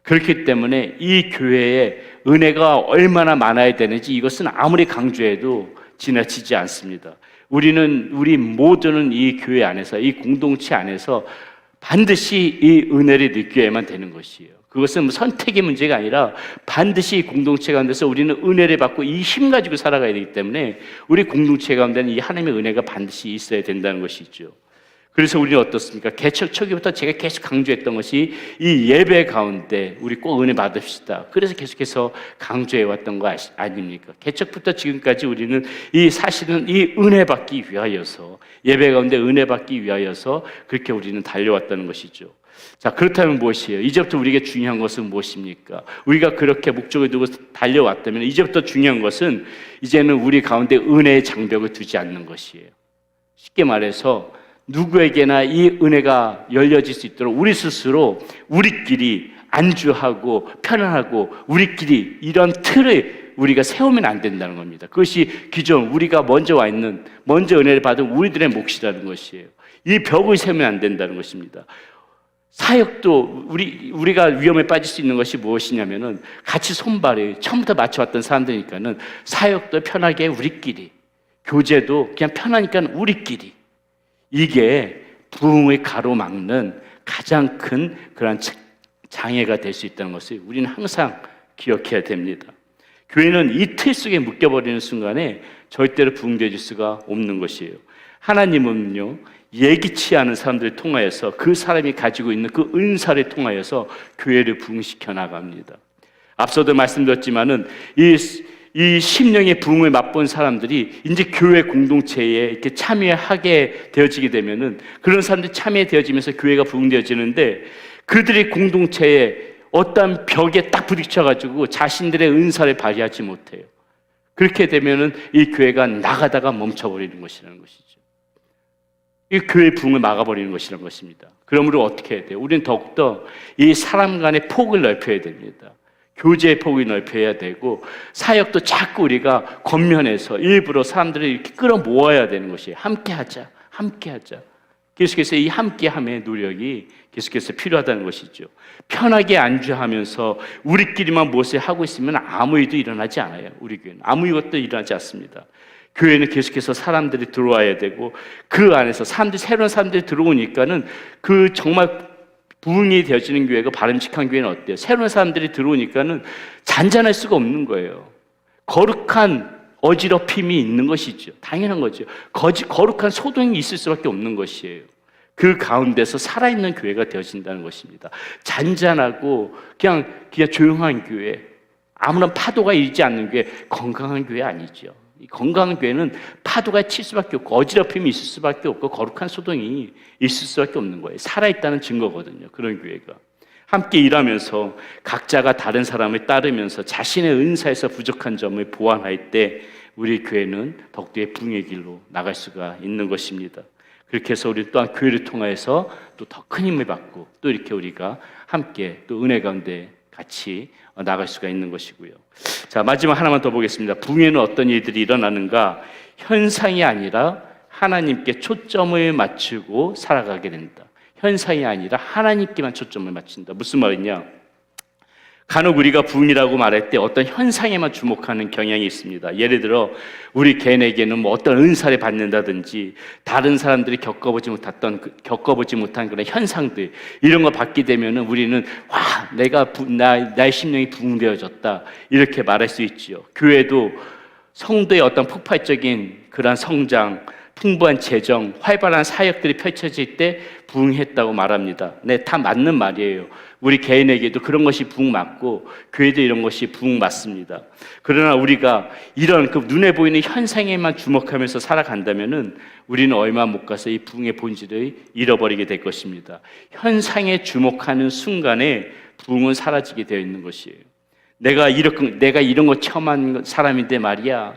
그렇기 때문에 이 교회에 은혜가 얼마나 많아야 되는지 이것은 아무리 강조해도 지나치지 않습니다. 우리 모두는 이 교회 안에서, 이 공동체 안에서 반드시 이 은혜를 느껴야만 되는 것이에요. 그것은 선택의 문제가 아니라 반드시 이 공동체 가운데서 우리는 은혜를 받고 이 힘 가지고 살아가야 되기 때문에 우리 공동체 가운데는 이 하나님의 은혜가 반드시 있어야 된다는 것이죠. 그래서 우리는 어떻습니까? 개척 초기부터 제가 계속 강조했던 것이 이 예배 가운데 우리 꼭 은혜 받읍시다. 그래서 계속해서 강조해왔던 거 아닙니까? 개척부터 지금까지 우리는 사실은 이 은혜 받기 위하여서, 예배 가운데 은혜 받기 위하여서 그렇게 우리는 달려왔다는 것이죠. 자, 그렇다면 무엇이에요? 이제부터 우리에게 중요한 것은 무엇입니까? 우리가 그렇게 목적을 두고 달려왔다면 이제부터 중요한 것은 이제는 우리 가운데 은혜의 장벽을 두지 않는 것이에요. 쉽게 말해서 누구에게나 이 은혜가 열려질 수 있도록 우리 스스로 우리끼리 안주하고 편안하고 우리끼리 이런 틀을 우리가 세우면 안 된다는 겁니다. 그것이 기존 우리가 먼저 와 있는, 먼저 은혜를 받은 우리들의 몫이라는 것이에요. 이 벽을 세우면 안 된다는 것입니다. 사역도 우리가 위험에 빠질 수 있는 것이 무엇이냐면은 같이 손발이 처음부터 맞춰왔던 사람들이니까는 사역도 편하게 우리끼리, 교제도 그냥 편하니까 우리끼리, 이게 부흥을 가로막는 가장 큰 그런 장애가 될 수 있다는 것을 우리는 항상 기억해야 됩니다. 교회는 이 틀 속에 묶여버리는 순간에 절대로 부흥되어질 수가 없는 것이에요. 하나님은요, 예기치 않은 사람들을 통하여서 그 사람이 가지고 있는 그 은사를 통하여서 교회를 부흥시켜 나갑니다. 앞서도 말씀드렸지만은 이 심령의 부흥을 맛본 사람들이 이제 교회 공동체에 이렇게 참여하게 되어지게 되면은, 그런 사람들이 참여되어지면서 교회가 부흥되어지는데, 그들이 공동체에 어떤 벽에 딱 부딪혀가지고 자신들의 은사를 발휘하지 못해요. 그렇게 되면은 이 교회가 나가다가 멈춰버리는 것이라는 것이죠. 이 교회의 부흥을 막아버리는 것이라는 것입니다. 그러므로 어떻게 해야 돼요? 우리는 더욱더 이 사람 간의 폭을 넓혀야 됩니다. 교제의 폭을 넓혀야 되고, 사역도 자꾸 우리가 겉면에서 일부러 사람들을 이렇게 끌어모아야 되는 것이에요. 함께하자, 함께하자. 계속해서 이 함께함의 노력이 계속해서 필요하다는 것이죠. 편하게 안주하면서 우리끼리만 무엇을 하고 있으면 아무 일도 일어나지 않아요. 우리 교회는 아무 것도 일어나지 않습니다. 교회는 계속해서 사람들이 들어와야 되고, 그 안에서 새로운 사람들이 들어오니까는 그 정말 부흥이 되어지는 교회가, 바람직한 교회는 어때요? 새로운 사람들이 들어오니까는 잔잔할 수가 없는 거예요. 거룩한 어지럽힘이 있는 것이죠. 당연한 거죠. 거룩한 소동이 있을 수밖에 없는 것이에요. 그 가운데서 살아있는 교회가 되어진다는 것입니다. 잔잔하고 그냥 조용한 교회, 아무런 파도가 일지 않는 교회, 건강한 교회 아니죠. 이 건강한 교회는 파도가 칠 수밖에 없고, 어지럽힘이 있을 수밖에 없고, 거룩한 소동이 있을 수밖에 없는 거예요. 살아있다는 증거거든요. 그런 교회가 함께 일하면서 각자가 다른 사람을 따르면서 자신의 은사에서 부족한 점을 보완할 때, 우리 교회는 더욱더 부흥의 길로 나갈 수가 있는 것입니다. 그렇게 해서 우리 또한 교회를 통해서 또 더 큰 힘을 받고, 또 이렇게 우리가 함께 또 은혜 가운데 같이 나갈 수가 있는 것이고요. 자, 마지막 하나만 더 보겠습니다. 부흥에는 어떤 일들이 일어나는가? 현상이 아니라 하나님께 초점을 맞추고 살아가게 된다. 현상이 아니라 하나님께만 초점을 맞춘다. 무슨 말이냐? 간혹 우리가 부흥이라고 말할 때 어떤 현상에만 주목하는 경향이 있습니다. 예를 들어 우리 개인에게는 뭐 어떤 은사를 받는다든지, 다른 사람들이 겪어보지 못한 그런 현상들, 이런 거 받게 되면은 우리는 나의 심령이 부흥되어졌다, 이렇게 말할 수 있지요. 교회도 성도의 어떤 폭발적인 그런 성장, 풍부한 재정, 활발한 사역들이 펼쳐질 때 부흥했다고 말합니다. 네, 다 맞는 말이에요. 우리 개인에게도 그런 것이 부흥 맞고, 교회도 이런 것이 부흥 맞습니다. 그러나 우리가 이런 그 눈에 보이는 현상에만 주목하면서 살아간다면은 우리는 얼마 못 가서 이 부흥의 본질을 잃어버리게 될 것입니다. 현상에 주목하는 순간에 부흥은 사라지게 되어 있는 것이에요. 내가 이런 거 처음 한 사람인데 말이야,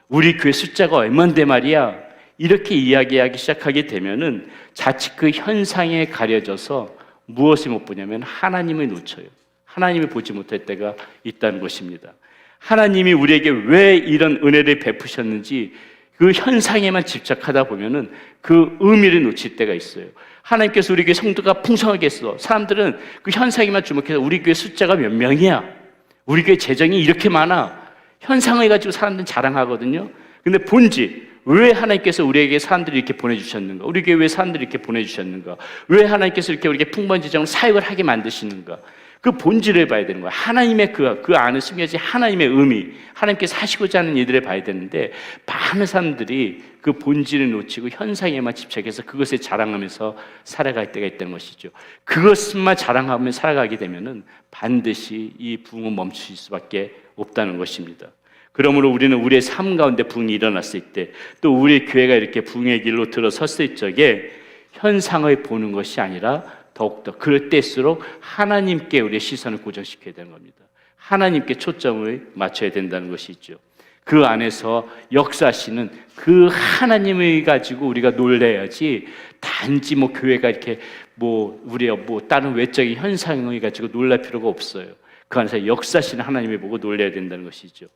우리 교회 숫자가 얼만데 말이야, 이렇게 이야기하기 시작하게 되면은 자칫 그 현상에 가려져서 무엇을 못 보냐면 하나님을 놓쳐요. 하나님을 보지 못할 때가 있다는 것입니다. 하나님이 우리에게 왜 이런 은혜를 베푸셨는지 그 현상에만 집착하다 보면은 그 의미를 놓칠 때가 있어요. 하나님께서 우리 교회 성도가 풍성하게 했어. 사람들은 그 현상에만 주목해서 우리 교회 숫자가 몇 명이야, 우리 교회 재정이 이렇게 많아, 현상을 가지고 사람들은 자랑하거든요. 근데 본질, 왜 하나님께서 우리에게 사람들을 이렇게 보내주셨는가? 우리 교회 왜 사람들을 이렇게 보내주셨는가? 왜 하나님께서 이렇게 우리에게 풍부한 재정을 사역을 하게 만드시는가? 그 본질을 봐야 되는 거야. 하나님의 그 안에 숨겨진 하나님의 의미, 하나님께서 하시고자 하는 일들을 봐야 되는데, 많은 사람들이 그 본질을 놓치고 현상에만 집착해서 그것을 자랑하면서 살아갈 때가 있다는 것이죠. 그것만 자랑하며 살아가게 되면은 반드시 이 부흥은 멈추실 수밖에 없다는 것입니다. 그러므로 우리는 우리의 삶 가운데 부흥이 일어났을 때, 또 우리 교회가 이렇게 부흥의 길로 들어섰을 적에 현상을 보는 것이 아니라 더욱더 그럴 때일수록 하나님께 우리의 시선을 고정시켜야 되는 겁니다. 하나님께 초점을 맞춰야 된다는 것이죠. 그 안에서 역사하시는 그 하나님을 가지고 우리가 놀라야지, 단지 교회가 이렇게 우리의 다른 외적인 현상을 가지고 놀랄 필요가 없어요. 그 안에서 역사하시는 하나님을 보고 놀라야 된다는 것이죠.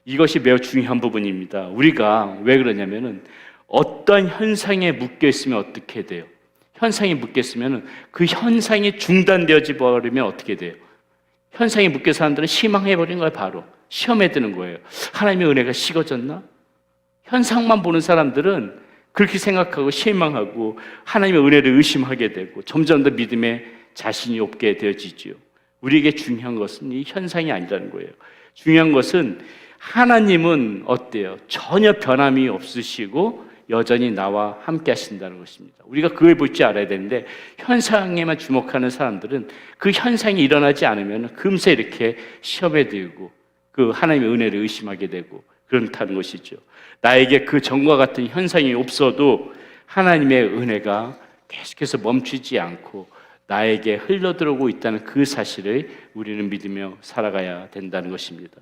이것이 매우 중요한 부분입니다. 우리가 왜 그러냐면은 어떤 현상에 묶여 있으면 어떻게 돼요? 현상이 묶였으면 그 현상이 중단되어지 버리면 어떻게 돼요? 현상이 묶여 사람들은 실망해버린 거예요. 바로 시험에 드는 거예요. 하나님의 은혜가 식어졌나? 현상만 보는 사람들은 그렇게 생각하고 실망하고 하나님의 은혜를 의심하게 되고 점점 더 믿음에 자신이 없게 되어지죠. 우리에게 중요한 것은 이 현상이 아니라는 거예요. 중요한 것은 하나님은 어때요? 전혀 변함이 없으시고 여전히 나와 함께 하신다는 것입니다. 우리가 그걸 볼 줄 알아야 되는데 현상에만 주목하는 사람들은 그 현상이 일어나지 않으면 금세 이렇게 시험에 들고 그 하나님의 은혜를 의심하게 되고 그렇다는 것이죠. 나에게 그 전과 같은 현상이 없어도 하나님의 은혜가 계속해서 멈추지 않고 나에게 흘러들어오고 있다는 그 사실을 우리는 믿으며 살아가야 된다는 것입니다.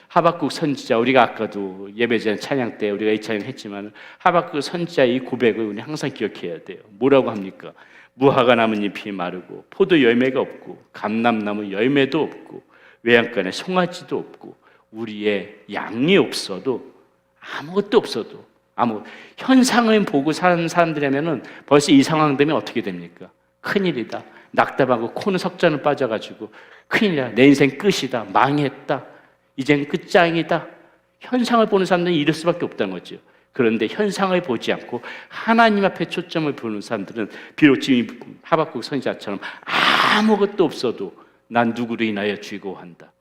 하박국 선지자, 우리가 아까도 예배 전 찬양 때 우리가 이 찬양 했지만 하박국 선지자의 이 고백을 우리 항상 기억해야 돼요. 뭐라고 합니까? 무화과 나뭇잎이 마르고 포도 열매가 없고 감람나무 열매도 없고 외양간에 송아지도 없고 우리의 양이 없어도 아무것도 없어도 현상을 보고 사는 사람들이라면은 벌써 이 상황 되면 어떻게 됩니까? 큰일이다. 낙담하고 코는 석잔을 빠져가지고 큰일이다. 내 인생 끝이다. 망했다. 이젠 끝장이다. 현상을 보는 사람들은 이럴 수밖에 없다는 거죠. 그런데 현상을 보지 않고 하나님 앞에 초점을 보는 사람들은 비록 지금 하박국 선지자처럼 아무것도 없어도 난 누구를 인하여 즐거워한다.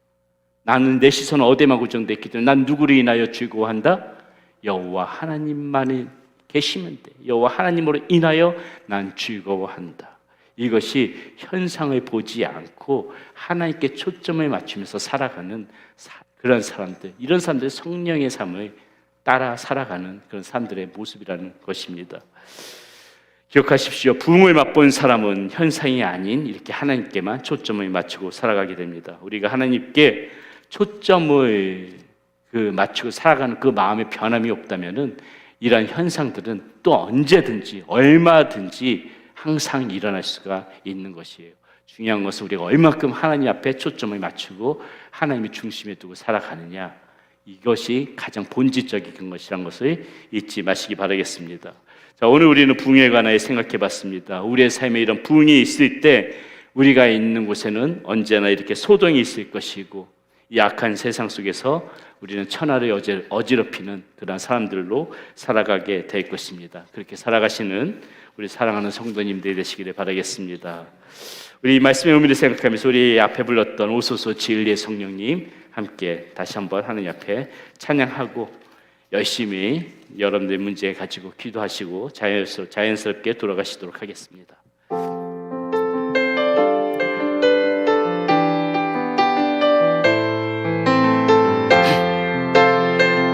나는 내 시선은 어디에만 고정되어 있기 때문에 난 누구를 인하여 즐거워한다? 여호와 하나님만이 계시면 돼. 여호와 하나님으로 인하여 난 즐거워한다. 이것이 현상을 보지 않고 하나님께 초점을 맞추면서 살아가는 그런 사람들, 이런 사람들의 성령의 삶을 따라 살아가는 그런 사람들의 모습이라는 것입니다. 기억하십시오. 부흥을 맛본 사람은 현상이 아닌 이렇게 하나님께만 초점을 맞추고 살아가게 됩니다. 우리가 하나님께 초점을 맞추고 살아가는 그 마음의 변함이 없다면은 이러한 현상들은 또 언제든지 얼마든지 항상 일어날 수가 있는 것이에요. 중요한 것은 우리가 얼마큼 하나님 앞에 초점을 맞추고 하나님의 중심에 두고 살아가느냐, 이것이 가장 본질적인 것이라는 것을 잊지 마시기 바라겠습니다. 자, 오늘 우리는 부흥에 관하여 생각해 봤습니다. 우리의 삶에 이런 부흥이 있을 때 우리가 있는 곳에는 언제나 이렇게 소동이 있을 것이고 이 악한 세상 속에서 우리는 천하를 어지럽히는 그런 사람들로 살아가게 될 것입니다. 그렇게 살아가시는 우리 사랑하는 성도님들이 되시기를 바라겠습니다. 우리 이 말씀의 의미를 생각하면서 우리 앞에 불렀던 오소서 진리의 성령님 함께 다시 한번 하나님 앞에 찬양하고 열심히 여러분들의 문제 가지고 기도하시고 자연스럽게 돌아가시도록 하겠습니다.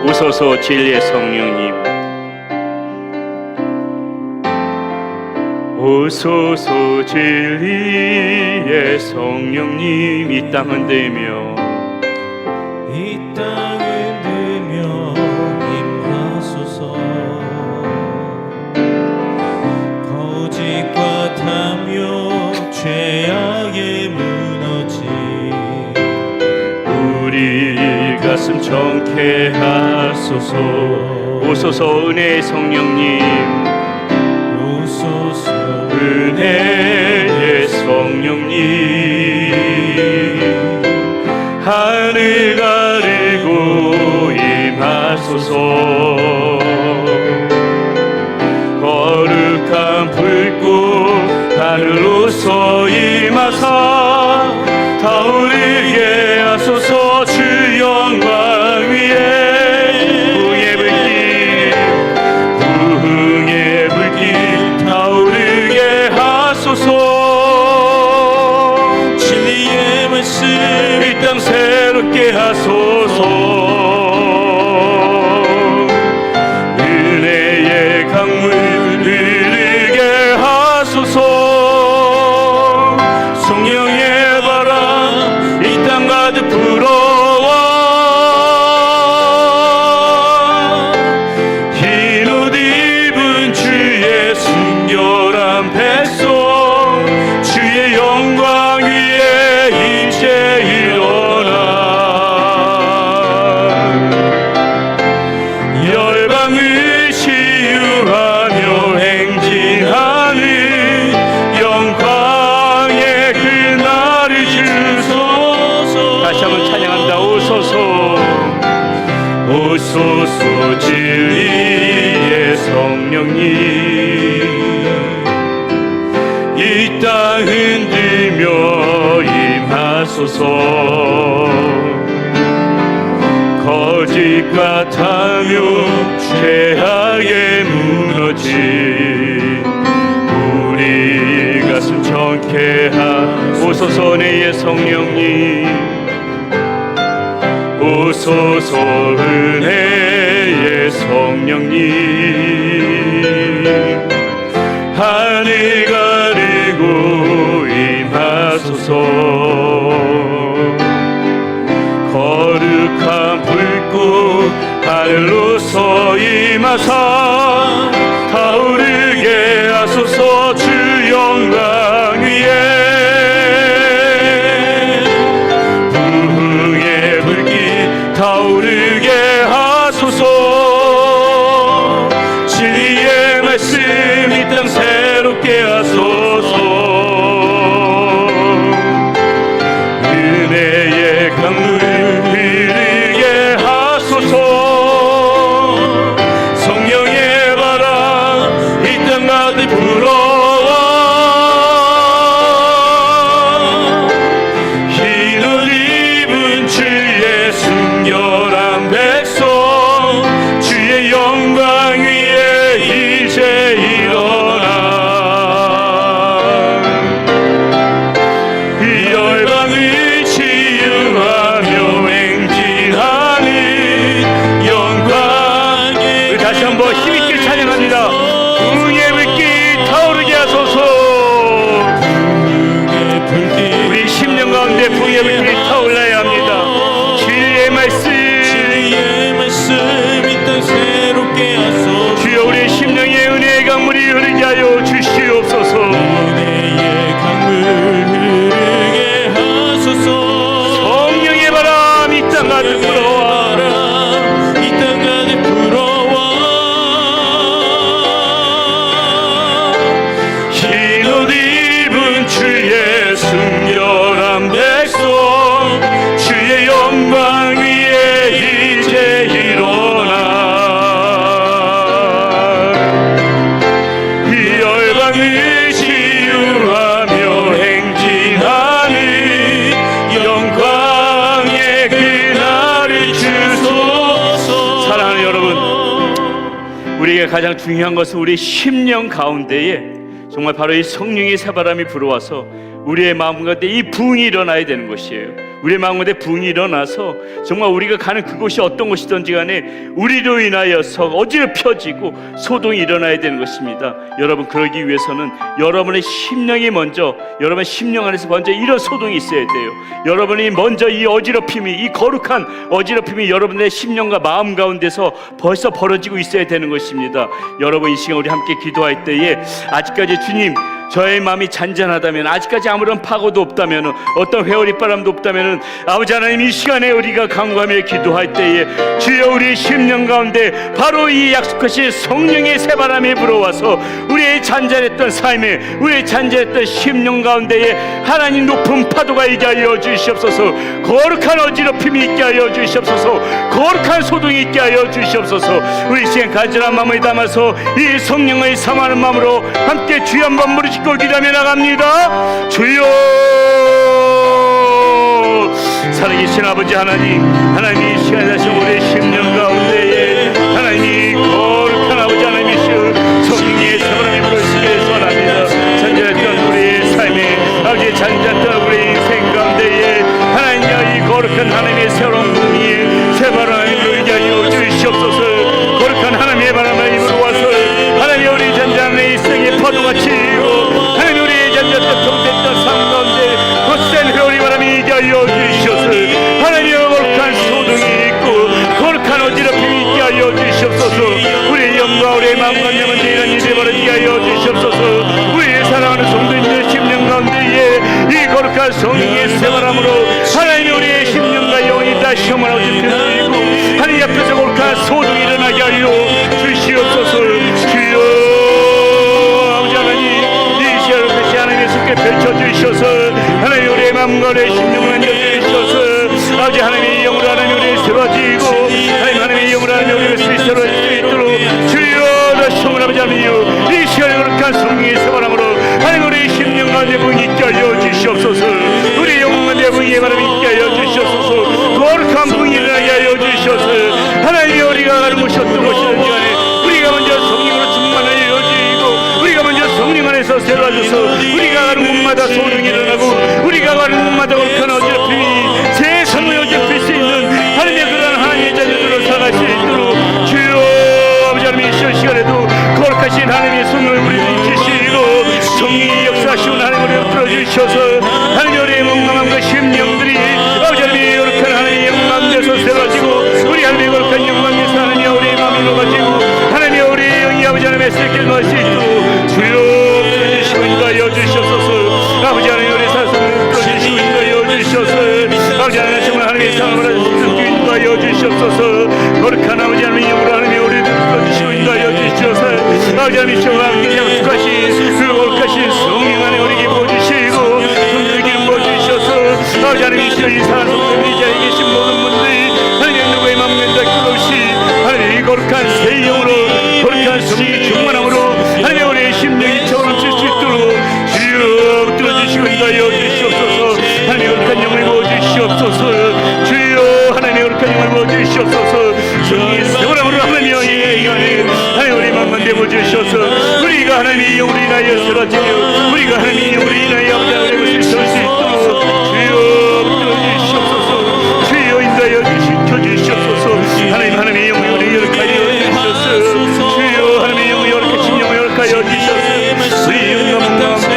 오소서 진리의 성령님, 오소서 진리의 성령님, 이 땅 흔들며 임하소서. 거짓과 탐욕 죄악에 무너진 우리 가슴 정케 하소서. 오소서 은혜의 성령님, 오소서 은혜의 성령님, 하늘 가르고 임하소서. 거룩한 불꽃 하늘로서 임하사 타오르게 하소서. 주 영광 위에 부흥의 불길 타오르게 하소서. 오소서 진리의 성령님 이 땅 흔들며 임하소서 거짓 같으며 죄악에 무너진 우리 가슴 정케 하소서 내의 성령님 오소서 은혜의 성령님 하늘 가르고 임하소서 거룩한 불꽃 하늘로서 임하사 타오르게 하소서 주 영광 위에 부흥의 불길 타오르게 하소서 진리의 말씀 이 땅 새롭게 하소서 은혜의 강물 흐르게 하소서 성령의 바람 이 땅 가득 불어와 흰 옷 입은 주의 순결한 백성 주의 영광 위에 이제 일어나 이 열방을 치유하며 행진하는 영광의 우리 다시 한번 힘있게 찬양합니다. 부흥의 불길 타오르게 하소서 우리 심령 가운데 부흥의 불길이 타올라야 합니다. 진리의 말씀 이 땅 새롭게 하소서 주여 우리 심령의 은혜의 강물이 흐르게 하여 주시옵소서 은혜의 강물 흐르게 하소서 성령의 바람 이 땅 가득 불어와 이 땅 가득 불어와 흰 옷 입은 주의 순결한 백성 주의 영광 위에 이제 일어나 이 열방을 치유하며 행진하는 영광의 그날을 주소서 사랑하는 여러분 우리에게 가장 중요한 것은 우리 심령 가운데에 정말 바로 이 성령의 새바람이 불어와서 우리의 마음 가운데 이 부흥이 일어나야 되는 것이에요. 우리의 마음 가운데 부흥이 일어나서 정말 우리가 가는 그곳이 어떤 곳이든지 간에 우리로 인하여서 어지럽혀지고 소동이 일어나야 되는 것입니다. 여러분 그러기 위해서는 여러분의 심령이 먼저 여러분 심령 안에서 먼저 이런 소동이 있어야 돼요. 여러분이 먼저 이 어지럽힘이 이 거룩한 어지럽힘이 여러분의 심령과 마음 가운데서 벌써 벌어지고 있어야 되는 것입니다. 여러분 이 시간 우리 함께 기도할 때에 아직까지 주님 저의 마음이 잔잔하다면 아직까지 아무런 파고도 없다면 어떤 회오리바람도 없다면 아버지 하나님 이 시간에 우리가 간구하며 기도할 때에 주여 우리의 심령 가운데 바로 이 약속하신 성령의 새바람이 불어와서 우리의 잔잔했던 삶에 우리의 잔잔했던 심령 가운데에 하나님 높은 파도가 있게 하여 주시옵소서 거룩한 어지럽힘이 있게 하여 주시옵소서 거룩한 소동이 있게 하여 주시옵소서 우리 시간 간절한 마음을 담아서 이 성령을 사모하는 마음으로 함께 주여 한번 부르시고 기도하며 나갑니다. 주여 살아계신 아버지 하나님 이 시간에 다시 우리의 심령 가운데에 하나님이 거룩한 아버지 하나님이시여 성령의 새바람이 불어시기를 소원합니다. 잔잔했던 우리의 삶에 아버지 잔잔했던 우리의 인생 가운데에 하나님이여 이 거룩한 하나님의 새로운 부흥이 새바람이 불게 하여 주시옵소서 거룩한 하나님의 바람을 불어와서 하나님 우리 잔잔한 일생의 파도같이 하나님 우리의 잔잔했던 병됐던 삶 가운데 거센 회오리 바람이 있게 하여 주시옵소서 하나님 거룩한 소동이 있고 거룩한 어지럽힘이 있게 하여 주시옵소서 우리의 영과 우리의 마음과 영혼에 이런 일이 벌어지게 하여 주시옵소서 우리의 사랑하는 성도님들 심령 가운데에 이 거룩한 성령의 새바람으로 하나님 우리의 심령과 영혼이 다시 한번 어지럽히고 하나님 앞에서 거룩한 소동이 일어나게 하여 주시옵소서 주여 아버지 하나님 이 시간을 다시 하나님의 손께 펼쳐주셔서 하나님 우리의 마음과 우리의 심령을 안겨주셔서 아버지 하나님의 영으로 하나님 우리를 세워지고 하나님 거룩한 성령의 세바람으로 하나님 우리 심령 가운데 부흥이 있게 하여 주시옵소서. 우리 영혼 가운데 부흥의 바람이 있게 하여 주시옵소서. 거룩한 부흥이 일어나게 하여 주시옵소서. 하나님이 우리가 가는 곳이 어떤 곳이든지 간에 우리가 먼저 성령으로 충만하여 여지고 우리가 먼저 성령 안에서 세워져서 우리가 가는 곳마다 소능이 일어나고 우리가 가는 곳마다 거룩한 어지럽힘이 세상을 어지럽힐 수 있는 하나님의 그런 하나님의 자녀들로 살아갈 수 있도록 주여 아버지 하나님 이 시간에도 거룩하신 하나님의 손을 우리를 주시고 성령이 역사하시는 하나님을 풀어주셔서 하나님 우리의 멍망함과 심령들이 아버지 하나님의 거룩한 하나님의 영광에서 세워지고 우리 하나님의 거룩한 영광에서 하나님 우리의 마음이 녹아지고 하나님 우리의 영이 아버지 하나님의 새길 놓을 수 있도록 주여 풀어주시고 인도하여 주시옵소서. 아버지 하나님 우리 사슴을 풀어주시고 인도하여 주시옵소서. 아버지 하나님 정말 하나님의 사랑을 인도하여 주시옵소서. 거룩한 아버지 하나님의 영으로 하나님의 우리를 풀어주시고 인도하여 주시옵소서. 아버지 하나님 정말 그냥 축하신 그 거룩하신 성령 안에 우리에게 보여주시고 성령의 기름 보여주셔서 아버지 하나님 이 시간 이 사람 이 자리에 계신 모든 분들이 하나님 누구의 맘과 끝 없이 하나님 이 거룩한 새 영으로 거룩한 성령의 충만함으로 하나님 우리의 심령이 차오를 수 있도록 주여 들어주시고 인도하여 주시옵소서. 하나님 거룩한 영을 보여주시옵소서. 주여 하나님 거룩한 영을 보여주시옵소서. 성령의 세월함으로 하나님 하나님 우리 맘만 내보주시옵소서. 우리가 하나님의 영으로 인하여 쓰러지며 우리가 하나님의 영으로 인하여 아버지 하나님의 것을 설 수 있도록 주여 들어주시옵소서. 주여 인도하여 주시옵소서. 하나님의 영을 우리 열하여 주시옵소서. 주여 하나님의 영을 열하신 영을 열하여 주시옵소서. 우리 영감은 가운데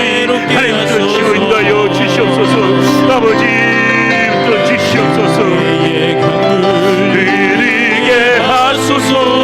하나님 들어주시고 인도하여 주시옵소서. 아버지 들어주시옵소서. 흐르게 하소서.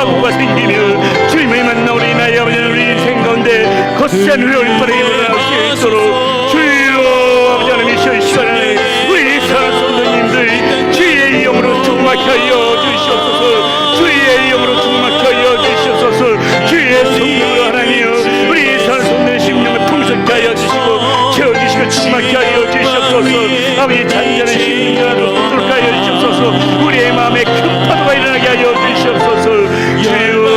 사고가 생기며 주님의 만나 우리 나의 아버지는 우리 인생 가운데 거센 회오리바람이 일어날 수 있도록 주여 아버지 하나님 이 시간에 우리 사랑 성도님들 주의 영으로 충만케 하여 주시옵소서. 주의 영으로 충만케 하여 주시옵소서. 주의 성령으로 하나님 우리 사랑 성도의 심령을 풍성케 하여 주시고 채워주시고 충만케 하여 주시옵소서. 아버지 잔잔한 심령이라도 쏟도록 하여 주시옵소서. 우리의 마음에 큰 파도가 일어나게 하여 주시옵소서. 주여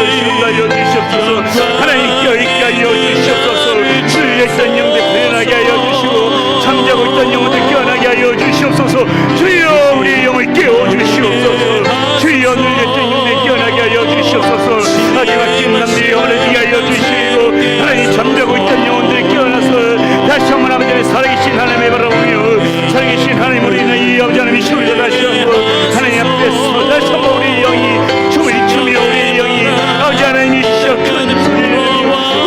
하나님 하여 주시옵소서. 하나님 껴있게 하여 주시옵소서. 주위에 있던 영들 변하게 하여 주시고 잠자고 있던 영혼들 깨어나게 하여 주시옵소서. 주여 우리 영을 깨워 주시옵소서. 주여 눌렸던 영들 깨어나게 하여 주시옵소서. 마지막 끝남들이 영혼을 뛰게 하여 주시고 하나님 잠자고 있던 영혼들 깨어나서 다시 한번 아버지의 살아계신 하나님의 바라보며 살아계신 하나님으로 인하여 이 아버지 하나님이 시우리가 다시 한번 하나님 앞에서 다시 한번 우리 영이 춤을 추며 우리 영이 아버지 하나님이 시작한 소리를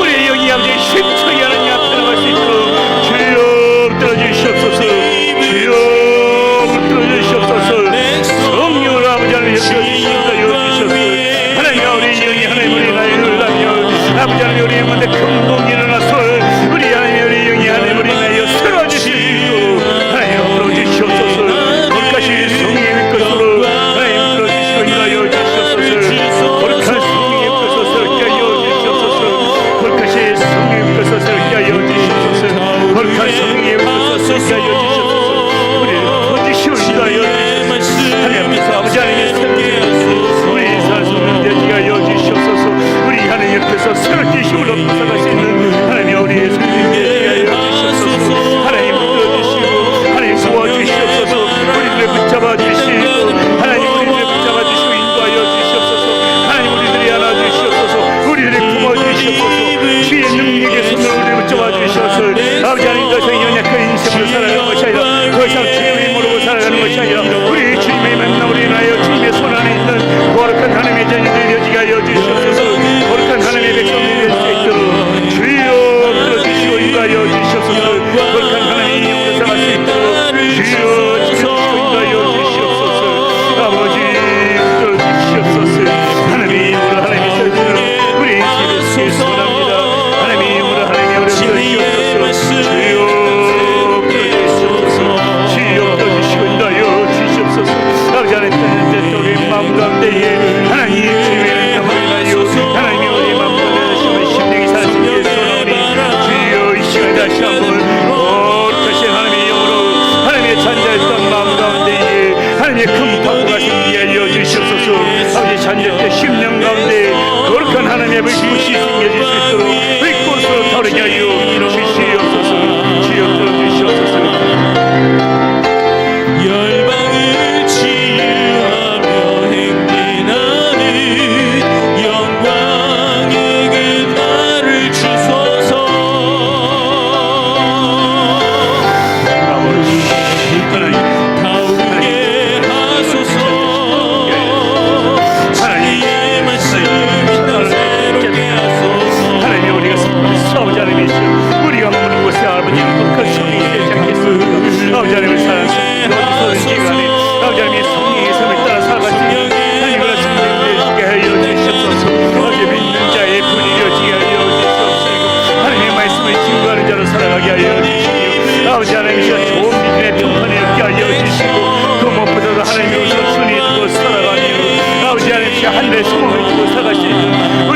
우리 영이 아버지 힘차게 하나님 앞에 나갈 수 있도록 주여 들어주시옵소서. 주여 들어주시옵소서. 성령으로 아버지 하나님 여주시옵소서. 하나님 우리 영이 하나님 우리 나의 흘라며 가운데 큰 공이 일어나서 우리 하나님의 우리 영이 하나님 우리 나여 새로워 주시고 하나님 불어주시옵소서. 거룩하신 성령의 것으로 하나님 불어주시고 인하여 주시옵소서. 거룩한 성령의 것으로 인하여 주시옵소서. 거룩하신 성령의 것으로 인하여 주시옵소서. 거룩한 성령의 것으로 인하여 주시옵소서. 우리를 불어주시고 인하여 주시옵소서. 하나님 아버지 하나님의 새로운 우리 사소한 대지가 여주시옵소서. 우리 하나님 옆에서 새롭게 힘을 얻고 살아갈 수 있는 하나님 우리의 성령의 여주시옵소서. 하나님 붙들어주시고 하나님 도와주시옵소서. 우리를 붙잡아 주시고 하나님 우리를 붙잡아 주시고 인도하여 주시옵소서. 하나님 우리들이 안아주시옵소서. 우리를 품어주시옵소서. 주의 능력의 손으로 우리를 붙잡아 주시옵소서. 아버지 하나님 더 이상 연약한 인생으로 살아가는 것이 아니라 더 이상 주님을 모르고 살아가는 것이 아니라 우리 주님의 만나 우리 나여 주님의 손 안에 있는 거룩한 하나님의 자녀들 여지가 여주시옵소서. 거룩한 하나님의 백성들이 될 수 있도록 주여 불러주시고 인도하여 주시옵소서. 거룩한 하나님의 영으로 살아갈 수 있도록 주여 지켜주시고 인도하여 주시옵소서. 아버지 불러주시옵소서. 하나님의 영으로 하나님의 설교를 우리 인생을 소원합니다. 하나님의 영으로 하나님의 영으로 주시옵소서. 주여 불러주시옵소서. 주여 불러주시고 인도하여 주시옵소서. 아버지 하나님 우리 마음 가운데에 하나님 주님의 영광을 하나님이 우리 마음 가운데 심령이 사시기에 소원하오니 주여 이 시간 다시 한번 거룩하신 하나님의 영으로 하나님의 잔자했던 마음 가운데에 하나님의 큰 파도가 생기게 하여 주시옵소서. 아버지 잔자했던 심령 가운데 거룩한 하나님의 불꽃이 생겨질 수 있도록 불꽃으로 타오르게 하여 주시옵소서. 주여 들어주시옵소서. 열방을 치유하며 행진하는 영광의 그 나를 주소서. 아버지 하나님 타오르게 하소서. 주의 말씀이 날 새롭게 하소서. 하나님 우리가 아버지 하나님이시여 우리가 머무는 곳에 아버지는 거룩한 성령이 되지 않겠습니까? 아버지 하나님을 사랑하시고 어디서든지 간에 아버지 하나님의 성령의 삶을 따라 살아갈 수 있는 하나님을 성령되게 하여 주시옵소서. 아버지 믿는 자의 분이되어지게 하여 주시옵소서. 하나님의 말씀을 증거하는 자로 살아가게 하여 주시고 아버지 하나님이시여 좋은 믿음의 평판을 얻게 하여 주시고 그 무엇보다도 하나님의 우선순위에 두고 살아가며 아버지 하나님이시여 하늘의 소망을 두고 살아갈 수 있는